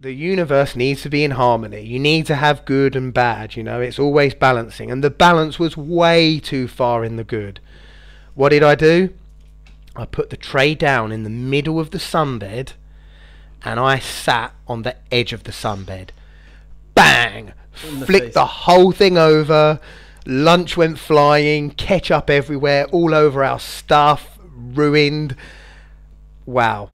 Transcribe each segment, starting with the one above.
The universe needs to be in harmony. You need to have good and bad, you know, it's always balancing. And the balance was way too far in the good. What did I do? I put the tray down in the middle of the sunbed and I sat on the edge of the sunbed. Bang! Flicked the whole thing over. Lunch went flying, ketchup everywhere, all over our stuff, ruined. Wow.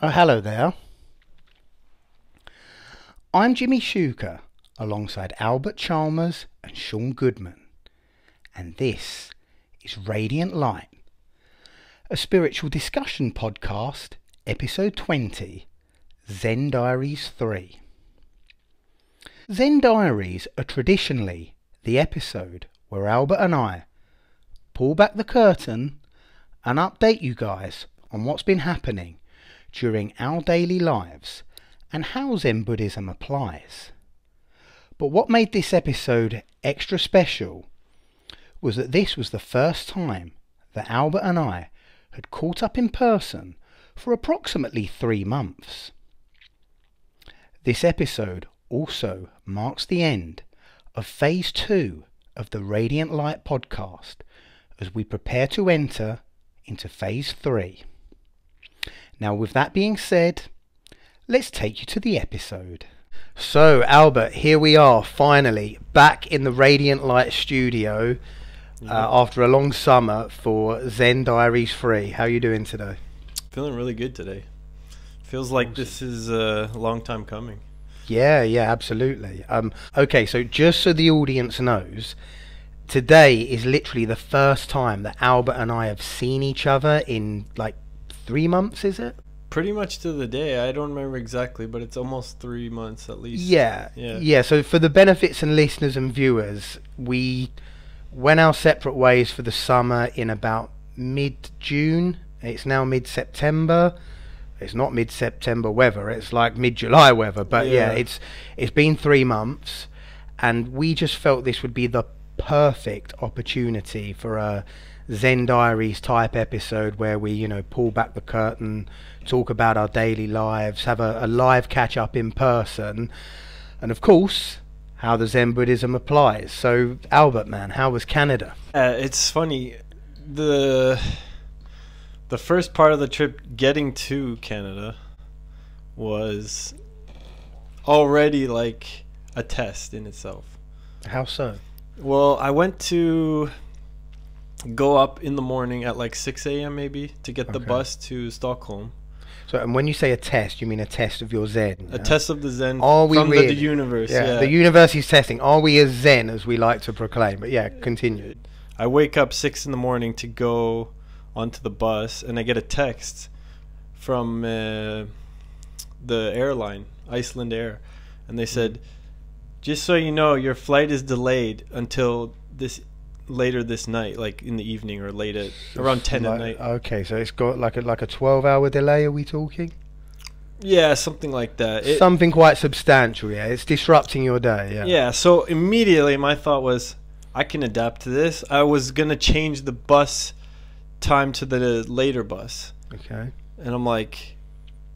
Oh, hello there. I'm Jimmy Shuker, alongside Albert Chalmers and Sean Goodman. And this is Radiant Light, a spiritual discussion podcast, episode 20, Zen Diaries 3. Zen Diaries are traditionally the episode where Albert and I pull back the curtain and update you guys on what's been happening during our daily lives and how Zen Buddhism applies. But what made this episode extra special was that this was the first time that Albert and I had caught up in person for approximately 3 months. This episode also marks the end of Phase 2 of the Radiant Light podcast as we prepare to enter into Phase 3. Now, with that being said, let's take you to the episode. So, Albert, here we are, finally, back in the Radiant Light studio after a long summer for Zen Diaries 3. How are you doing today? Feeling really good today. Feels like this is a long time coming. Yeah, absolutely. Okay, so just so the audience knows, today is literally the first time that Albert and I have seen each other in, like, 3 months, is it? Pretty much to the day. I don't remember exactly, but it's almost 3 months at least. Yeah. So for the benefits and listeners and viewers, we went our separate ways for the summer in about mid-June. It's now mid-September. It's not mid-September weather. It's like mid-July weather. But yeah, it's been 3 months, and we just felt this would be the perfect opportunity for a Zen Diaries type episode where we, you know, pull back the curtain, talk about our daily lives, have a live catch up in person, and of course how the Zen Buddhism applies. So Albert, man, how was Canada? It's funny, the first part of the trip getting to Canada was already like a test in itself. How so? Well, I went to go up in the morning at like 6 a.m. maybe to get the bus to Stockholm. So, and when you say a test, you mean a test of your Zen? A test of the Zen from really? The universe. Yeah, the universe is testing. Are we as Zen as we like to proclaim? But yeah, continue. I wake up 6 in the morning to go onto the bus, and I get a text from the airline, Iceland Air, and they said, just so you know, your flight is delayed until later this night, like in the evening or late at around 10 at night. Okay, so it's got like a 12-hour delay, are we talking? Yeah, something like that. Something quite substantial, yeah. It's disrupting your day, Yeah, so immediately my thought was, I can adapt to this. I was going to change the bus time to the later bus. Okay. And I'm like,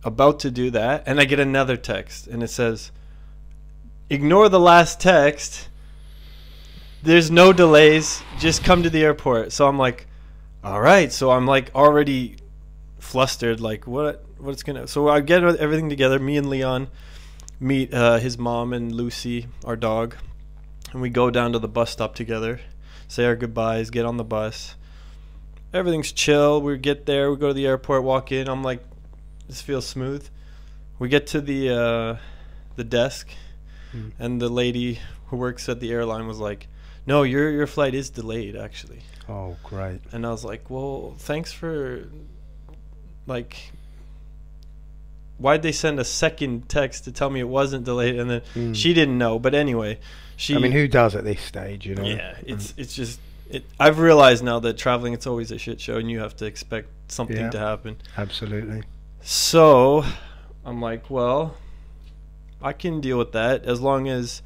about to do that, and I get another text, and it says, ignore the last text. There's no delays. Just come to the airport. So I'm like, all right. So I'm like already flustered. Like what's gonna? So I get everything together. Me and Leon meet his mom and Lucy, our dog, and we go down to the bus stop together. Say our goodbyes. Get on the bus. Everything's chill. We get there. We go to the airport. Walk in. I'm like, this feels smooth. We get to the desk, and the lady who works at the airline was like, no, your flight is delayed, actually. Oh, great. And I was like, well, thanks for, like, why'd they send a second text to tell me it wasn't delayed? And then she didn't know. But anyway, I mean, who does at this stage, you know? Yeah, it's just, I've realized now that traveling, it's always a shit show, and you have to expect something to happen. Absolutely. So I'm like, well, I can deal with that as long as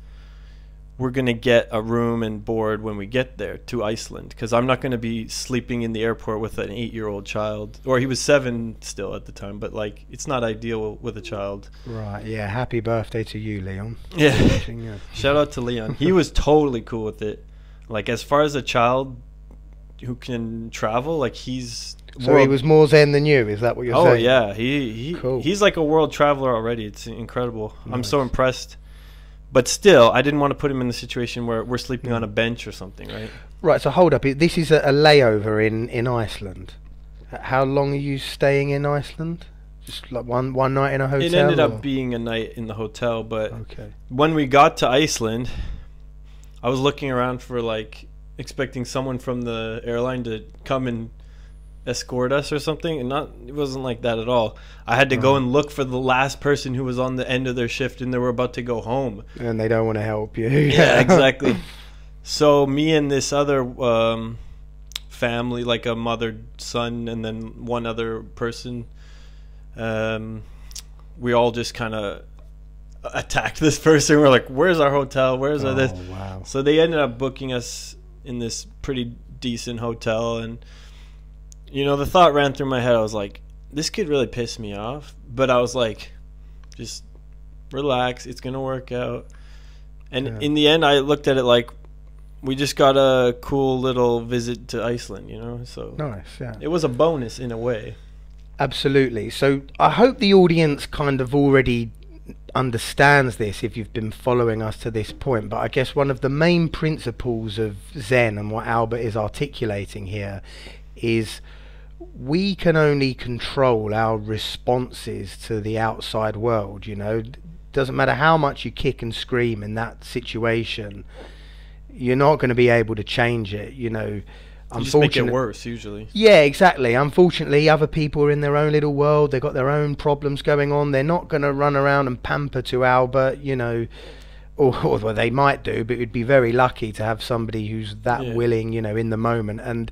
we're going to get a room and board when we get there to Iceland, because I'm not going to be sleeping in the airport with an 8-year-old child. Or he was 7 still at the time, but like it's not ideal with a child. Right, yeah. Happy birthday to you, Leon. Yeah. Yeah. Shout out to Leon. He was totally cool with it. Like, as far as a child who can travel, like he's... So he was more zen than you, is that what you're saying? Oh, yeah. Cool. He's like a world traveler already. It's incredible. Nice. I'm so impressed. But still, I didn't want to put him in the situation where we're sleeping on a bench or something, right? Right, so hold up. This is a layover in Iceland. How long are you staying in Iceland? Just like one night in a hotel? It ended up being a night in the hotel, but okay. When we got to Iceland, I was looking around for, like, expecting someone from the airline to come and escort us or something, and it wasn't like that at all. I had to go and look for the last person who was on the end of their shift, and they were about to go home, and they don't want to help you. Yeah, exactly. So me and this other family, like a mother, son, and then one other person, we all just kind of attacked this person. We're like, where's our hotel, where's our this? Wow. So they ended up booking us in this pretty decent hotel, and you know, the thought ran through my head. I was like, this could really piss me off. But I was like, just relax. It's going to work out. And in the end, I looked at it like, we just got a cool little visit to Iceland, you know? So nice, yeah. It was a bonus in a way. Absolutely. So I hope the audience kind of already understands this if you've been following us to this point. But I guess one of the main principles of Zen and what Albert is articulating here is we can only control our responses to the outside world. You know, doesn't matter how much you kick and scream in that situation, you're not going to be able to change it. You know, you just make it worse usually. Yeah, exactly. Unfortunately, other people are in their own little world. They've got their own problems going on. They're not going to run around and pamper to Albert, you know, or well, they might do, but it'd be very lucky to have somebody who's that willing, you know, in the moment. And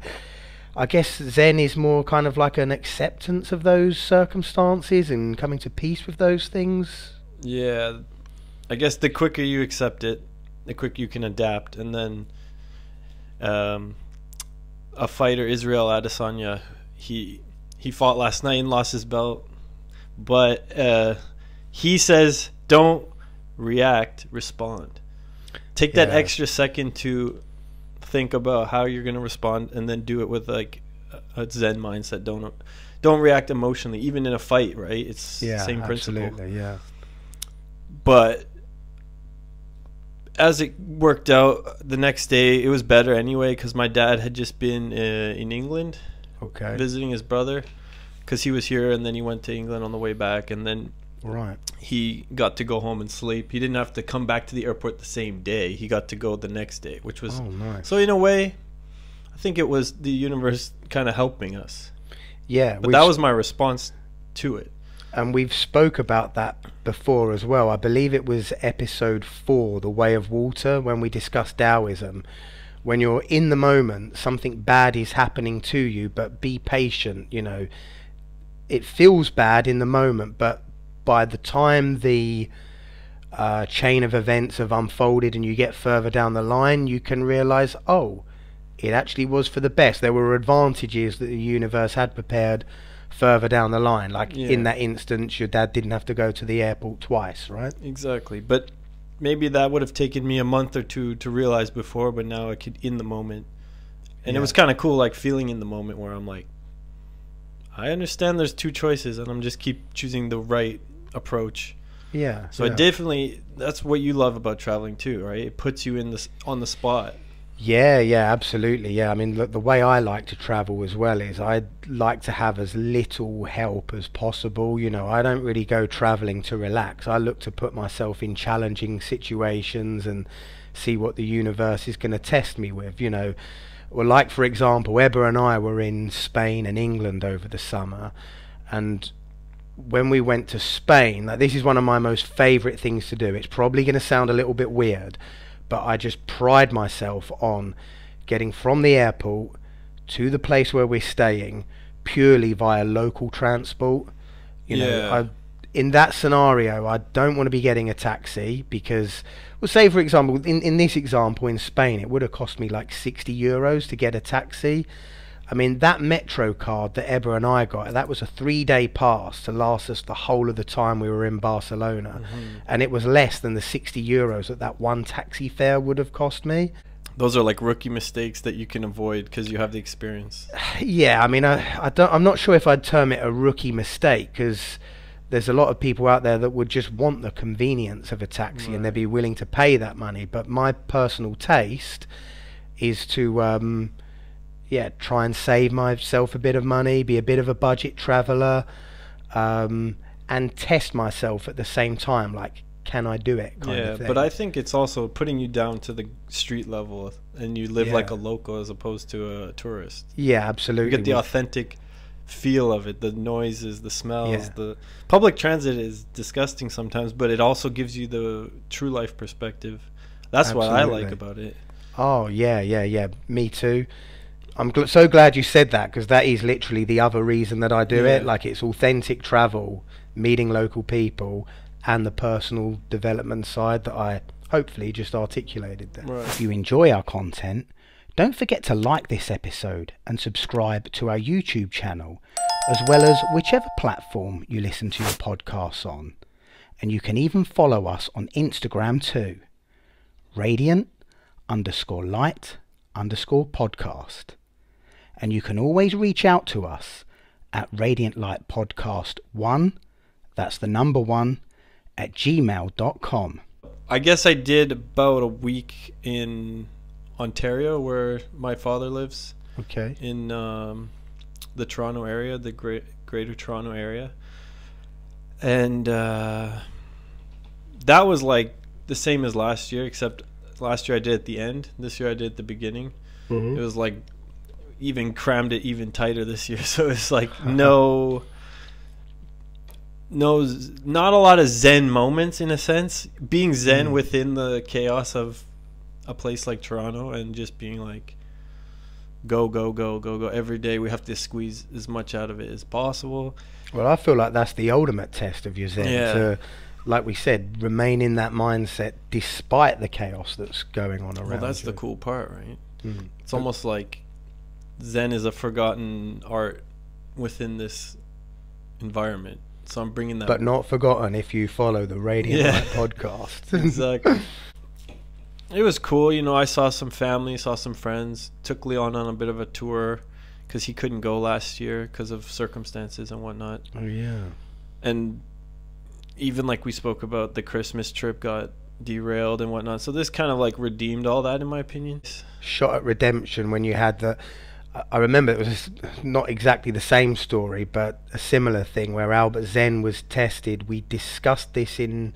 I guess Zen is more kind of like an acceptance of those circumstances and coming to peace with those things. Yeah, I guess the quicker you accept it, the quicker you can adapt. And then a fighter, Israel Adesanya, he fought last night and lost his belt. But he says, don't react, respond. Take that extra second to think about how you're going to respond, and then do it with like a Zen mindset. Don't react emotionally, even in a fight, right? It's the same principle. Absolutely, yeah. But as it worked out, the next day it was better anyway, because my dad had just been in England, visiting his brother, because he was here and then he went to England on the way back, and then he got to go home and sleep. He didn't have to come back to the airport the same day. He got to go the next day, which was nice. So in a way, I think it was the universe kind of helping us. Yeah, but that was my response to it. And we've spoke about that before as well. I believe it was episode 4, The Way of Water, when we discussed Taoism. When you're in the moment, something bad is happening to you, but be patient. You know, it feels bad in the moment, but by the time the chain of events have unfolded and you get further down the line, you can realize, oh, it actually was for the best. There were advantages that the universe had prepared further down the line. Like in that instance, your dad didn't have to go to the airport twice, right? Exactly. But maybe that would have taken me a month or two to realize before, but now I could in the moment. And it was kind of cool, like feeling in the moment where I'm like, I understand there's 2 choices and I'm just keep choosing the right approach. Yeah. So it definitely, that's what you love about traveling too, right? It puts you in this on the spot. Yeah, absolutely. Yeah, I mean, the way I like to travel as well is I like to have as little help as possible. You know, I don't really go traveling to relax. I look to put myself in challenging situations and see what the universe is going to test me with, you know. Well, like, for example, Ebba and I were in Spain and England over the summer, and when we went to Spain, like, this is one of my most favourite things to do. It's probably going to sound a little bit weird, but I just pride myself on getting from the airport to the place where we're staying purely via local transport. You know, in that scenario, I don't want to be getting a taxi because, well, say for example, in this example in Spain, it would have cost me like €60 to get a taxi. I mean, that Metro card that Ebba and I got, that was a 3-day pass to last us the whole of the time we were in Barcelona. And it was less than the €60 that one taxi fare would have cost me. Those are like rookie mistakes that you can avoid because you have the experience. Yeah, I mean, I'm not sure if I'd term it a rookie mistake, because there's a lot of people out there that would just want the convenience of a taxi, and they'd be willing to pay that money. But my personal taste is to try and save myself a bit of money, be a bit of a budget traveller, and test myself at the same time, like, can I do it kind of thing. But I think it's also putting you down to the street level, and you live like a local as opposed to a tourist. Yeah, absolutely. You get the authentic feel of it, the noises, the smells. The public transit is disgusting sometimes, but it also gives you the true life perspective. That's what I like about it. Oh yeah, me too. I'm so glad you said that, because that is literally the other reason that I do it. Like, it's authentic travel, meeting local people, and the personal development side that I hopefully just articulated there. If you enjoy our content, don't forget to like this episode and subscribe to our YouTube channel, as well as whichever platform you listen to your podcasts on. And you can even follow us on Instagram too. Radiant_light_podcast. And you can always reach out to us at radiantlightpodcast1, that's the number 1, at gmail.com. I guess I did about a week in Ontario, where my father lives. Okay. In the Toronto area, the greater Toronto area. And that was like the same as last year, except last year I did at the end. This year I did at the beginning. It was like even crammed it even tighter this year. So it's like not a lot of zen moments, in a sense. Being zen within the chaos of a place like Toronto, and just being like, go every day. We have to squeeze as much out of it as possible. Well, I feel like that's the ultimate test of your zen. To, like we said, remain in that mindset despite the chaos that's going on around you. Well, that's the cool part, right? It's almost like zen is a forgotten art within this environment. So I'm bringing that. But not forgotten if you follow the Radiant Light podcast. Exactly. It was cool. You know, I saw some family, saw some friends, took Leon on a bit of a tour because he couldn't go last year because of circumstances and whatnot. Oh, yeah. And even like we spoke about, the Christmas trip got derailed and whatnot. So this kind of like redeemed all that, in my opinion. Shot at redemption when you had the... I remember it was not exactly the same story, but a similar thing where Albert Zen was tested. We discussed this in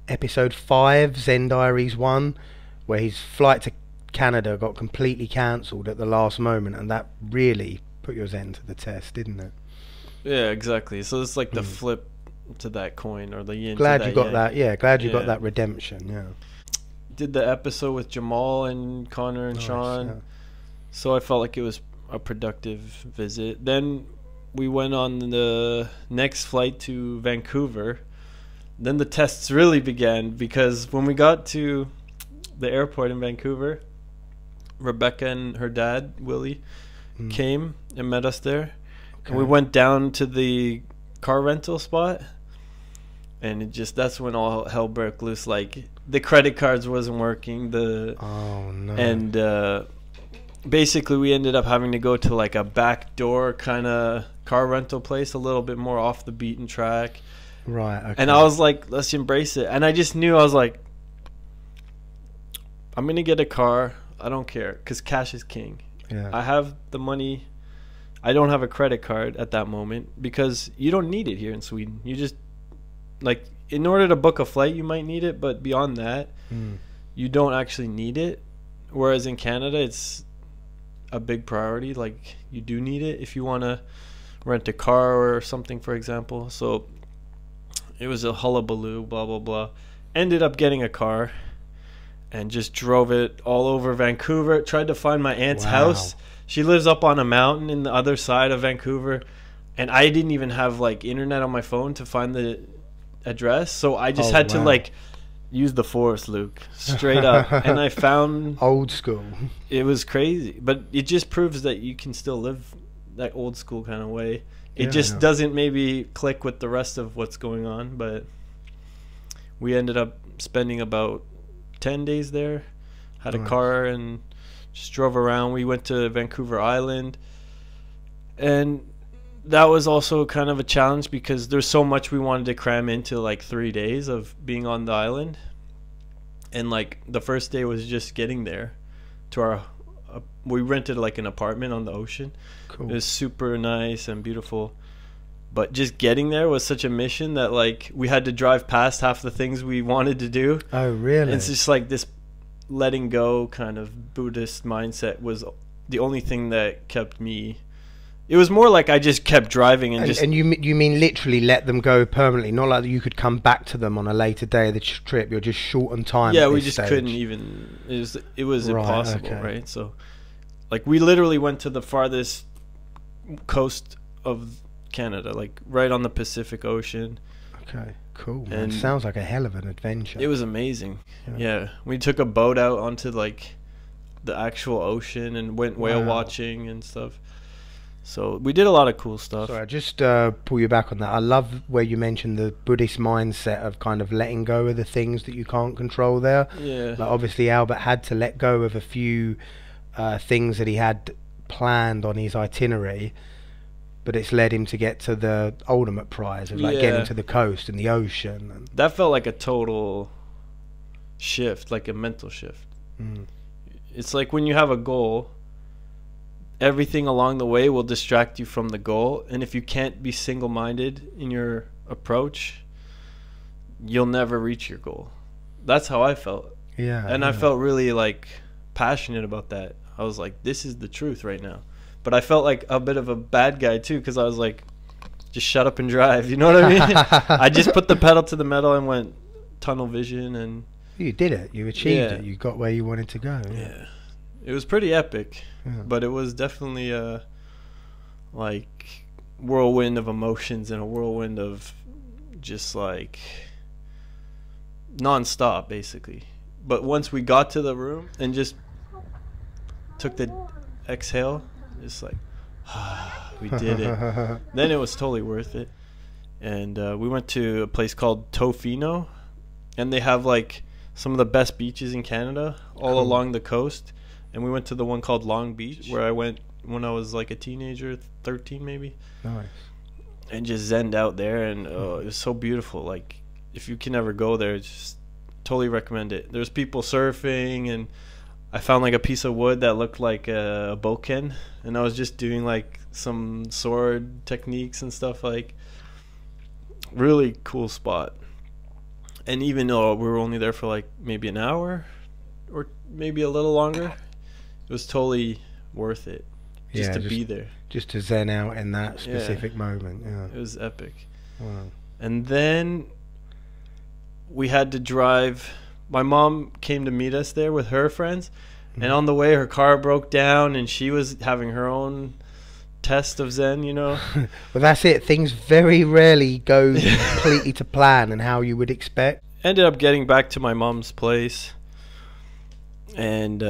episode 5, Zen Diaries 1, where his flight to Canada got completely cancelled at the last moment, and that really put your Zen to the test, didn't it? Yeah, exactly. So it's like the flip to that coin, or the yin. Glad to you got yang. that. Yeah, glad you got that redemption. Yeah. Did the episode with Jamal and Connor and Sean. Yeah. So I felt like it was a productive visit. Then we went on the next flight to Vancouver. Then the tests really began, because when we got to the airport in Vancouver, Rebecca and her dad, Willie, came and met us there. Okay. And we went down to the car rental spot, and it just, that's when all hell broke loose. Like, the credit cards wasn't working. And basically we ended up having to go to like a back door kind of car rental place, a little bit more off the beaten track. Right. Okay. And I was like, let's embrace it. And I just knew, I was like, I'm gonna get a car. I don't care, because cash is king. Yeah. I have the money. I don't have a credit card at that moment, because you don't need it here in Sweden. You just, like, in order to book a flight you might need it, but beyond that you don't actually need it. Whereas in Canada it's a big priority. Like, you do need it if you want to rent a car or something, for example. So it was a hullabaloo, blah blah blah. Ended up getting a car and just drove it all over Vancouver. Tried to find my aunt's house. She lives up on a mountain in the other side of Vancouver, and I didn't even have like internet on my phone to find the address, so I just Oh, had to wow. like use the force, Luke, straight up. And I found Old school. it was crazy, but it just proves that you can still live that old school kind of way. It Yeah, just yeah. doesn't maybe click with the rest of what's going on, but we ended up spending about 10 days there. Had a Nice. car and just drove around. We went to Vancouver Island, and that was also kind of a challenge because there's so much we wanted to cram into like 3 days of being on the island. And like the first day was just getting there to our we rented like an apartment on the ocean. Cool. It was super nice and beautiful, but just getting there was such a mission that like we had to drive past half the things we wanted to do. Oh, really? And it's just like this letting go kind of Buddhist mindset was the only thing that kept me. It was more like I just kept driving and just. And you mean literally let them go permanently, not like you could come back to them on a later day of the trip. You're just short on time. Yeah, at we this just stage. couldn't even. It was Right, impossible, okay. right? So, like, we literally went to the farthest coast of Canada, like right on the Pacific Ocean. Okay, cool. Man. And Sounds like a hell of an adventure. It was amazing. Yeah. Yeah, we took a boat out onto like the actual ocean and went whale Wow. watching and stuff. So we did a lot of cool stuff. Sorry, I just pull you back on that. I love where you mentioned the Buddhist mindset of kind of letting go of the things that you can't control there. Yeah. Like obviously Albert had to let go of a few things that he had planned on his itinerary, but it's led him to get to the ultimate prize of like Yeah. getting to the coast and the ocean. And, That felt like a total shift, like a mental shift. mm, It's like when you have a goal, everything along the way will distract you from the goal, and if you can't be single-minded in your approach, you'll never reach your goal. That's how I felt. yeah. And yeah. I felt really like passionate about that. I was like, this is the truth right now. But I felt like a bit of a bad guy too, because I was like, just shut up and drive, you know what I mean? I just put the pedal to the metal and went tunnel vision, and You did it. You achieved Yeah. it. You got where you wanted to go. yeah, it was pretty epic. Yeah. But it was definitely a like whirlwind of emotions and a whirlwind of just like non-stop basically. But once we got to the room and just took the exhale, just like we did it, then it was totally worth it. And we went to a place called Tofino, and they have like some of the best beaches in Canada all Cool. along the coast. And we went to the one called Long Beach, where I went when I was like a teenager, 13 maybe, Nice. and just zenned out there. And it was so beautiful. Like, if you can ever go there, just totally recommend it. There's people surfing, and I found like a piece of wood that looked like a bokken, and I was just doing like some sword techniques and stuff. Like, really cool spot. And even though we were only there for like maybe an hour or maybe a little longer, it was totally worth it just to be there. Just to zen out in that Yeah. specific moment. Yeah. It was epic. Wow. And then we had to drive. My mom came to meet us there with her friends, and on the way her car broke down, and she was having her own test of zen, you know. Well, that's it. Things very rarely go completely to plan and how you would expect. Ended up getting back to my mom's place, and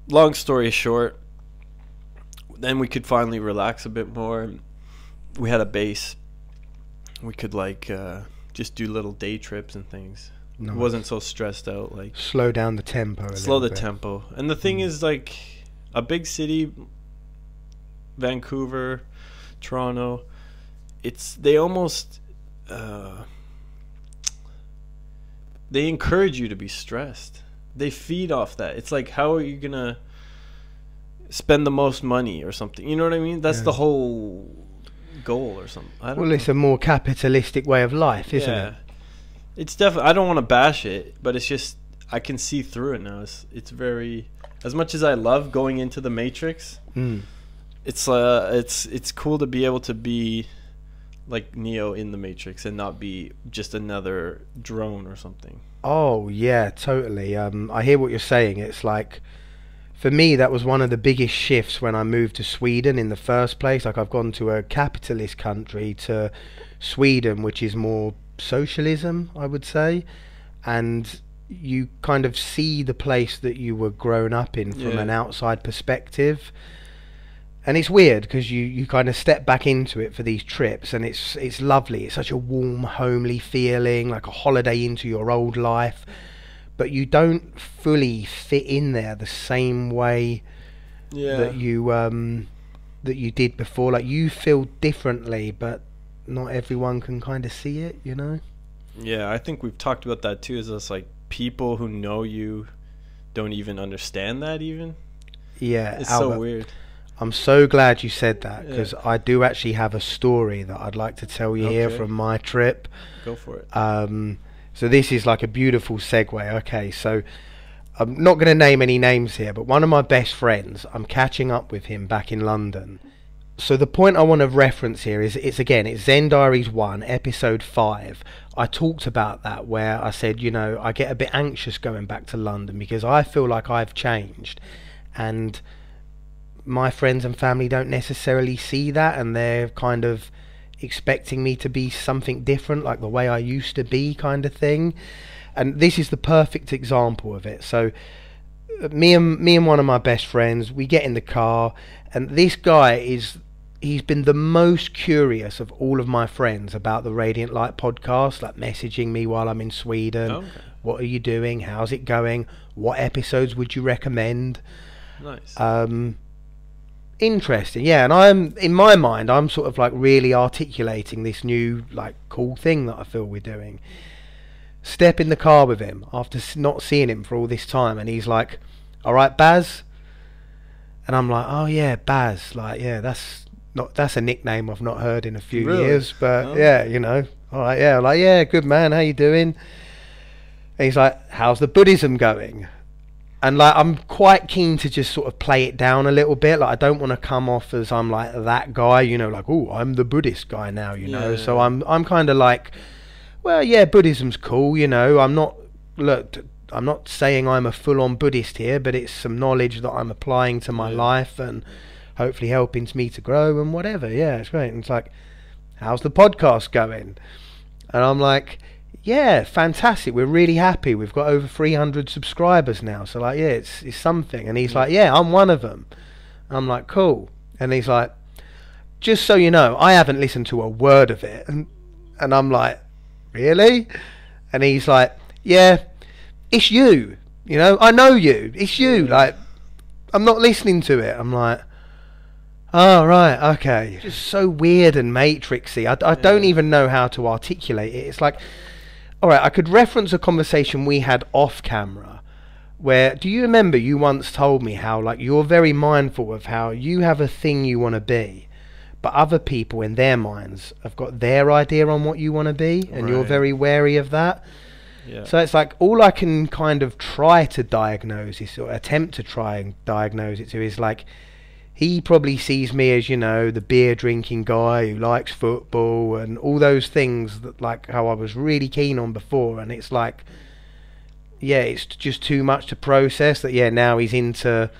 long story short, then we could finally relax a bit more. We had a base. We could like just do little day trips and things. Nice. It wasn't so stressed out. Like, Slow down the tempo. slow the bit. tempo. And the thing is, like, a big city, Vancouver, Toronto, they almost they encourage you to be stressed. They feed off that. It's like, how are you gonna spend the most money or something? You know what I mean? That's Yeah. the whole goal or something. I don't Well, know. it's a more capitalistic way of life, isn't Yeah. it? It's definitely. I don't want to bash it, but it's just I can see through it now. It's very. As much as I love going into the Matrix, Mm. it's cool to be able to be like Neo in the Matrix and not be just another drone or something. Oh yeah, totally. I hear what you're saying. It's like, for me, that was one of the biggest shifts when I moved to Sweden in the first place. Like, I've gone to a capitalist country to Sweden, which is more socialism, I would say, and you kind of see the place that you were grown up in from an outside perspective. And it's weird because you kind of step back into it for these trips, and it's lovely. It's such a warm, homely feeling, like a holiday into your old life. But you don't fully fit in there the same way that you did before. Like, you feel differently, but not everyone can kind of see it, you know? Yeah, I think we've talked about that too. Is it's like people who know you don't even understand that even. Yeah, it's Albert, so weird. I'm so glad you said that, because I do actually have a story that I'd like to tell you here from my trip. Go for it. So this is like a beautiful segue. Okay, so I'm not going to name any names here, but one of my best friends, I'm catching up with him back in London. So the point I want to reference here is, it's Zen Diaries 1, episode 5. I talked about that, where I said, you know, I get a bit anxious going back to London because I feel like I've changed, and my friends and family don't necessarily see that, and they're kind of expecting me to be something different, like the way I used to be, kind of thing. And this is the perfect example of it. So me and one of my best friends, we get in the car, and this guy he's been the most curious of all of my friends about the Radiant Light podcast, like messaging me while I'm in Sweden. Okay. What are you doing? How's it going? What episodes would you recommend? Nice. Interesting, yeah. And in my mind, I'm sort of like really articulating this new, like, cool thing that I feel we're doing. Step in the car with him after not seeing him for all this time, and he's like, "All right, Baz," and I'm like, "Oh yeah, Baz. Like, yeah, that's a nickname I've not heard in a few years, but yeah, you know, all right, yeah." I'm like, "Yeah, good man. How you doing?" And he's like, "How's the Buddhism going?" And like, I'm quite keen to just sort of play it down a little bit. Like, I don't want to come off as I'm like that guy, you know, like, oh, I'm the Buddhist guy now, you know. So I'm kind of like, well, yeah, Buddhism's cool, you know. I'm not saying I'm a full-on Buddhist here, but it's some knowledge that I'm applying to my life and hopefully helping me to grow and whatever. Yeah, it's great. And it's like, how's the podcast going? And I'm like, yeah, fantastic. We're really happy. We've got over 300 subscribers now. So like, yeah, it's something. And he's like, yeah, I'm one of them. I'm like, cool. And he's like, just so you know, I haven't listened to a word of it. And I'm like, really? And he's like, yeah, it's you. You know, I know you. It's you. Like, I'm not listening to it. I'm like, oh, right, okay. Just so weird and matrixy. I don't even know how to articulate it. It's like, all right, I could reference a conversation we had off camera where, do you remember you once told me how, like, you're very mindful of how you have a thing you want to be, but other people in their minds have got their idea on what you want to be, and you're very wary of that. Yeah. So it's like, all I can kind of try to diagnose is, or attempt to try and diagnose it to, is like, he probably sees me as, you know, the beer drinking guy who likes football and all those things that, like, how I was really keen on before. And it's like, yeah, it's just too much to process that. Yeah, now he's into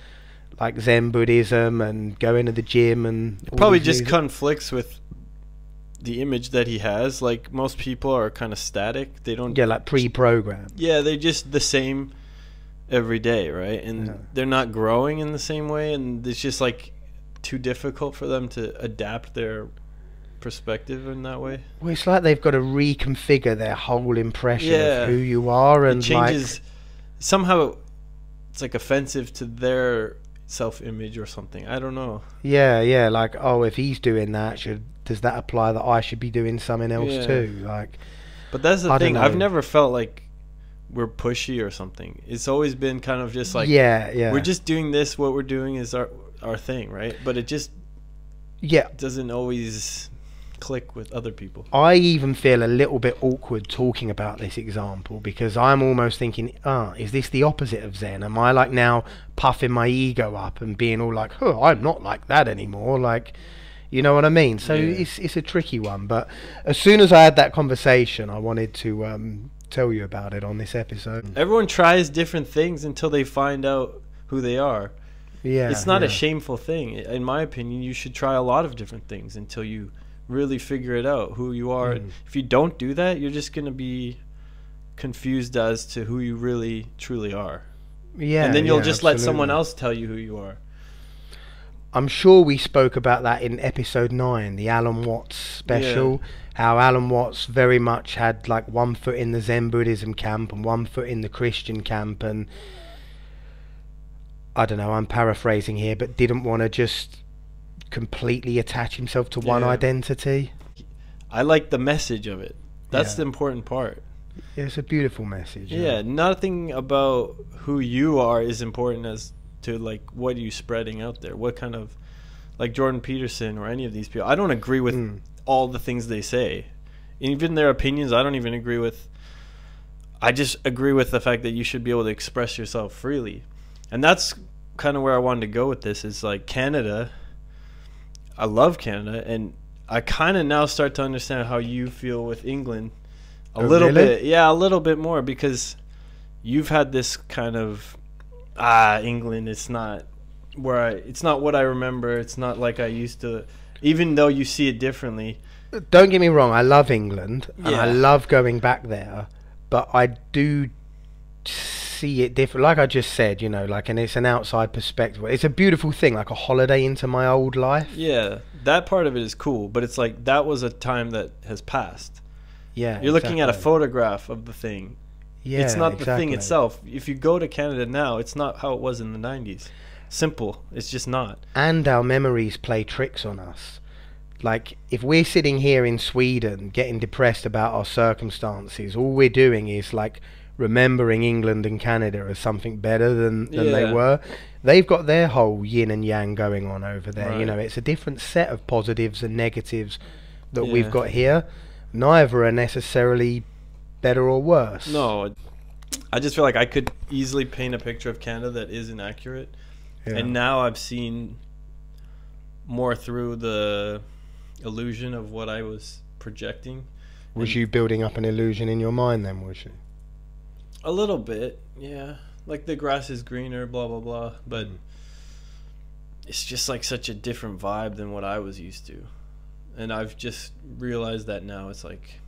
like Zen Buddhism and going to the gym, and it probably just conflicts with the image that he has. Like, most people are kind of static. They don't, like pre-programmed. Yeah, they're just the same every day, right? And they're not growing in the same way, and it's just like too difficult for them to adapt their perspective in that way. Well, it's like they've got to reconfigure their whole impression of who you are, and it changes, like, somehow it's like offensive to their self-image or something. I don't know. Yeah, like, oh, if he's doing that, does that apply that I should be doing something else too? Like, but that's the thing. I've never felt like we're pushy or something. It's always been kind of just like, we're just doing this. What we're doing is our thing, right? But it just doesn't always click with other people. I even feel a little bit awkward talking about this example, because I'm almost thinking, is this the opposite of Zen? Am I like now puffing my ego up and being all like, oh, I'm not like that anymore? Like, you know what I mean? So it's a tricky one. But as soon as I had that conversation, I wanted to tell you about it on this episode. Everyone tries different things until they find out who they are. It's not a shameful thing. In my opinion, you should try a lot of different things until you really figure it out, who you are. If you don't do that, you're just going to be confused as to who you really truly are. Yeah. And then you'll just let someone absolutely. else tell you who you are. I'm sure we spoke about that in episode 9, the Alan Watts special. How Alan Watts very much had like one foot in the Zen Buddhism camp and one foot in the Christian camp, and I don't know, I'm paraphrasing here, but didn't want to just completely attach himself to one identity. I like the message of it. That's Yeah. the important part. It's a beautiful message. Yeah, nothing about who you are is important as to like what you spreading out there. What kind of, like Jordan Peterson or any of these people. I don't agree with all the things they say. Even their opinions, I don't even agree with. I just agree with the fact that you should be able to express yourself freely. And that's kind of where I wanted to go with this, is like Canada. I love Canada, and I kind of now start to understand how you feel with England a little bit. Yeah, a little bit more, because you've had this kind of England, it's not it's not what I remember. It's not like I used to, even though you see it differently. Don't get me wrong, I love England and I love going back there, but I do see it different. Like I just said, you know, like, and it's an outside perspective. It's a beautiful thing, like a holiday into my old life. Yeah, that part of it is cool, but it's like that was a time that has passed. Yeah, you're looking at a photograph of the thing. Yeah, it's not the thing itself. If you go to Canada now, it's not how it was in the 90s. Simple. It's just not. And our memories play tricks on us. Like, if we're sitting here in Sweden getting depressed about our circumstances, all we're doing is like remembering England and Canada as something better than they were. They've got their whole yin and yang going on over there. Right. You know, it's a different set of positives and negatives that we've got here. Neither are necessarily better or worse. No, I just feel like I could easily paint a picture of Canada that isn't accurate. And now I've seen more through the illusion of what I was projecting. Was you building up an illusion in your mind then, was you? A little bit, yeah. Like the grass is greener, blah, blah, blah. But it's just like such a different vibe than what I was used to. And I've just realized that now. It's like,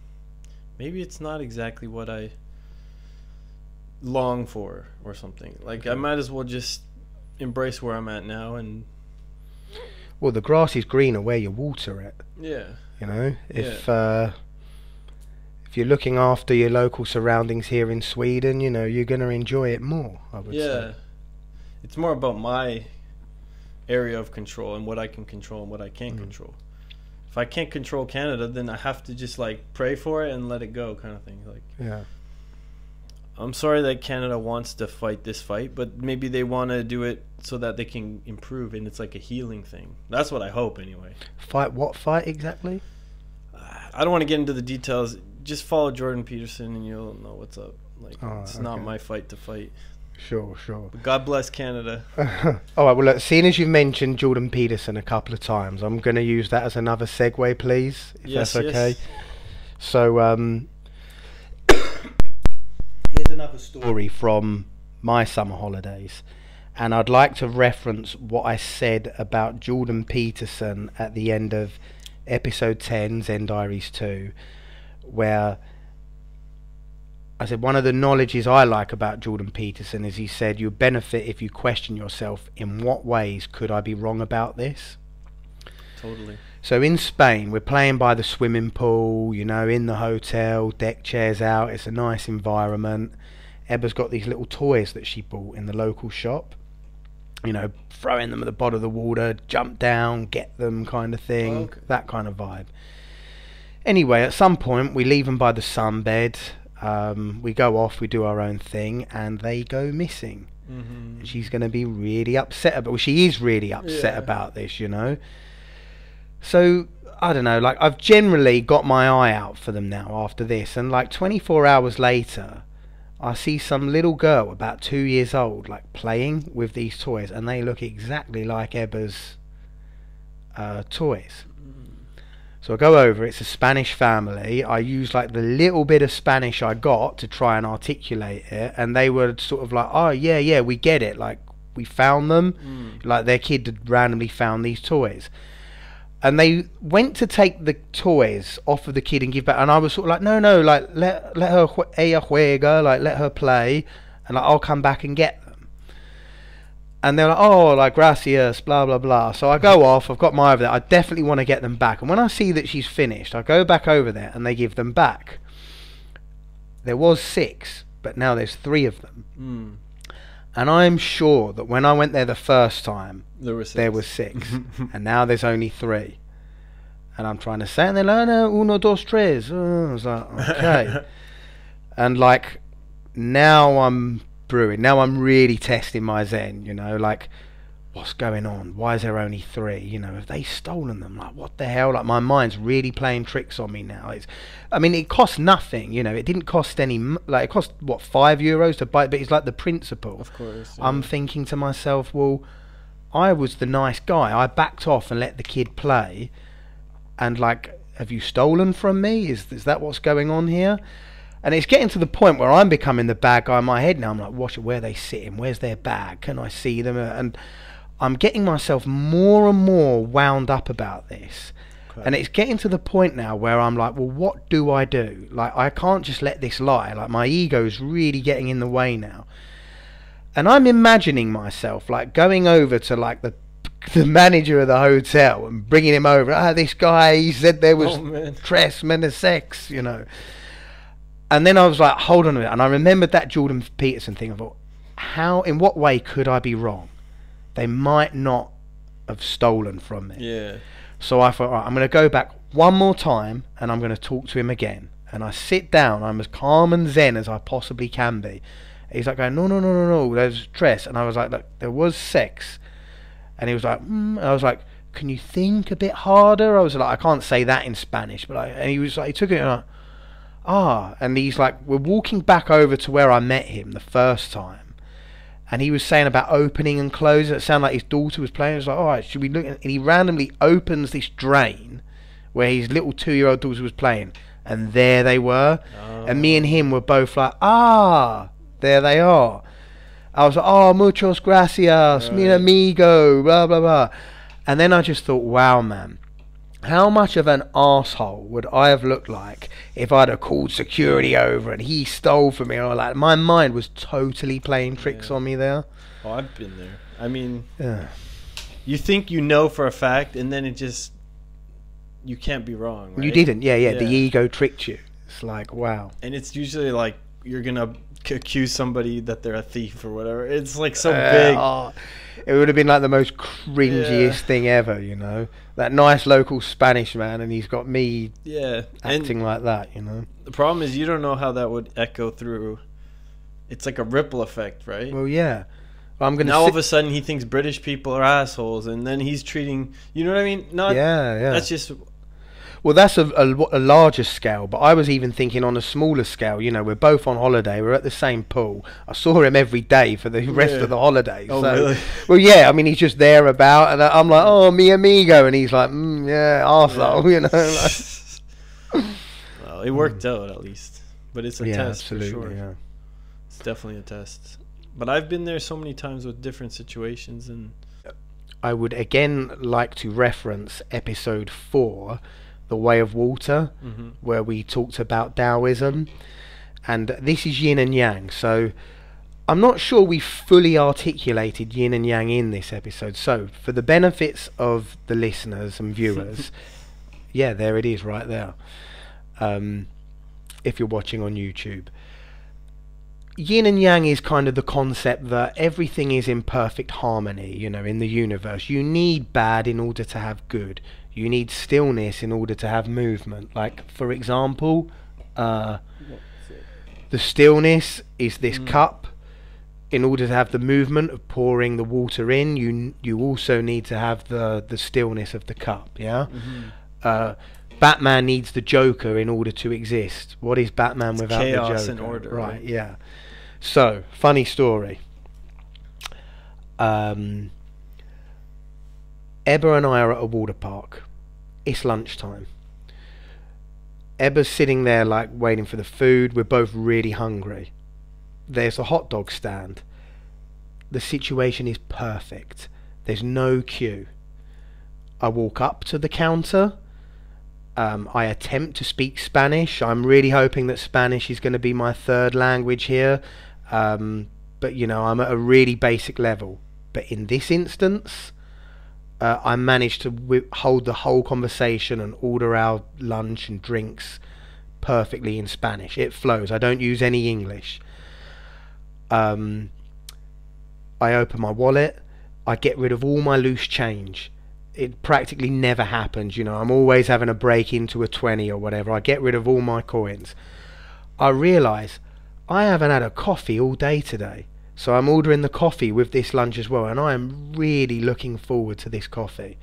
maybe it's not exactly what I long for or something. Like, I might as well just embrace where I'm at now. And well, the grass is greener where you water it. Yeah. You know, if you're looking after your local surroundings here in Sweden, you know, you're going to enjoy it more, I would say. It's more about my area of control and what I can control and what I can't control. If I can't control Canada, then I have to just like pray for it and let it go, kind of thing. Like, I'm sorry that Canada wants to fight this fight, but maybe they want to do it so that they can improve, and it's like a healing thing. That's what I hope, anyway. Fight what fight exactly? I don't want to get into the details. Just follow Jordan Peterson and you'll know what's up. Like, it's not my fight to fight. Sure. But God bless Canada. All right, well, look, seeing as you've mentioned Jordan Peterson a couple of times, I'm going to use that as another segue, please, if that's okay. So, here's another story from my summer holidays. And I'd like to reference what I said about Jordan Peterson at the end of episode 10, Zen Diaries 2, where I said one of the knowledges I like about Jordan Peterson is he said you benefit if you question yourself, in what ways could I be wrong about this? Totally. So in Spain, we're playing by the swimming pool, you know, in the hotel, deck chairs out, it's a nice environment. Ebba's got these little toys that she bought in the local shop, you know, throwing them at the bottom of the water, jump down, get them kind of thing, that kind of vibe. Anyway, at some point, we leave them by the sunbed, we go off, we do our own thing, and they go missing. And she's going to be really upset about, well, she is really upset about this, you know. So, I don't know, like, I've generally got my eye out for them now after this, and like 24 hours later, I see some little girl about 2 years old, like, playing with these toys, and they look exactly like Ebba's toys. So I go over, it's a Spanish family. I use like the little bit of Spanish I got to try and articulate it, and they were sort of like, oh yeah, we get it, like we found them, like their kid had randomly found these toys. And they went to take the toys off of the kid and give back, and I was sort of like, no, like let her ella juega, like let her play, and like, I'll come back and get them. And they're like, oh, like gracias, blah blah blah. So I go off. I've got my over there. I definitely want to get them back. And when I see that she's finished, I go back over there and they give them back. There was 6, but now there's 3 of them. And I'm sure that when I went there the first time, there was 6, and now there's only 3. And I'm trying to say, and they're like, no, 1, 2, 3. I was like, okay. And like, now I'm brewing. Now I'm really testing my zen, you know, like, what's going on? Why is there only 3? You know, have they stolen them? Like, what the hell? Like, my mind's really playing tricks on me now. I mean, it cost nothing, you know. It didn't cost any, like, it cost, what, €5 to buy it? But it's like the principle. Of course. Yeah. I'm thinking to myself, well, I was the nice guy. I backed off and let the kid play. And, like, have you stolen from me? Is that what's going on here? And it's getting to the point where I'm becoming the bad guy in my head now. I'm like, watch it, where are they sitting? Where's their bag? Can I see them? And I'm getting myself more and more wound up about this. Okay. And it's getting to the point now where I'm like, well, what do I do? Like, I can't just let this lie. Like, my ego's really getting in the way now. And I'm imagining myself, like, going over to, like, the manager of the hotel and bringing him over. This guy, he said there was tres men sex, you know. And then I was like, hold on a minute. And I remembered that Jordan Peterson thing. I thought, in what way could I be wrong? They might not have stolen from me. Yeah. So I thought, all right, I'm going to go back one more time and I'm going to talk to him again. And I sit down. I'm as calm and zen as I possibly can be. He's like going, no, there's tres. And I was like, look, there was sex. And he was like, I was like, can you think a bit harder? I was like, I can't say that in Spanish. But and he was like, he took it and like, and he's like, we're walking back over to where I met him the first time, and he was saying about opening and closing. It sounded like his daughter was playing. I was like, all right, should we look? And he randomly opens this drain where his little 2-year-old daughter was playing, and there they were. And me and him were both like, there they are. I was like, muchos gracias, mi amigo, blah blah blah. And then I just thought, wow, man, how much of an arsehole would I have looked like if I'd have called security over and he stole from me? Or like, my mind was totally playing tricks on me there. Oh, I've been there. I mean, you think you know for a fact, and then it just, you can't be wrong, right? You didn't, yeah. The ego tricked you. It's like, wow. And it's usually like, you're going to accuse somebody that they're a thief or whatever. It's like so big. It would have been like the most cringiest thing ever, you know. That nice local Spanish man, and he's got me acting like that, you know. The problem is you don't know how that would echo through. It's like a ripple effect, right? Well, yeah. Well, I'm gonna now all of a sudden he thinks British people are assholes, and then he's treating, you know what I mean? That's just. Well, that's a larger scale, but I was even thinking on a smaller scale. You know, we're both on holiday. We're at the same pool. I saw him every day for the rest of the holiday. Oh, so, really? Well, yeah. I mean, he's just there about, and I'm like, oh, mi amigo, and he's like, arsehole, you know. Like. Well, it worked out at least, but it's a test absolutely, for sure. Yeah. It's definitely a test. But I've been there so many times with different situations, and I would again like to reference episode 4. The Way of Water, where we talked about Taoism, and this is yin and yang. So I'm not sure we fully articulated yin and yang in this episode. So for the benefits of the listeners and viewers, there it is right there. If you're watching on YouTube, yin and yang is kind of the concept that everything is in perfect harmony, you know, in the universe. You need bad in order to have good. You need stillness in order to have movement. Like, for example, the stillness is this cup. In order to have the movement of pouring the water in, you also need to have the stillness of the cup, yeah? Batman needs the Joker in order to exist. What is Batman without the Joker? Chaos and order. Right, yeah. So, funny story. Ebba and I are at a water park. It's lunchtime. Ebba's sitting there like waiting for the food. We're both really hungry. There's a hot dog stand. The situation is perfect. There's no queue. I walk up to the counter. I attempt to speak Spanish. I'm really hoping that Spanish is going to be my third language here. But, you know, I'm at a really basic level. But in this instance, I managed to hold the whole conversation and order our lunch and drinks perfectly in Spanish. It flows. I don't use any English. I open my wallet. I get rid of all my loose change. It practically never happens, you know. I'm always having a break into a 20 or whatever. I get rid of all my coins. I realise I haven't had a coffee all day today. So I'm ordering the coffee with this lunch as well, and I am really looking forward to this coffee.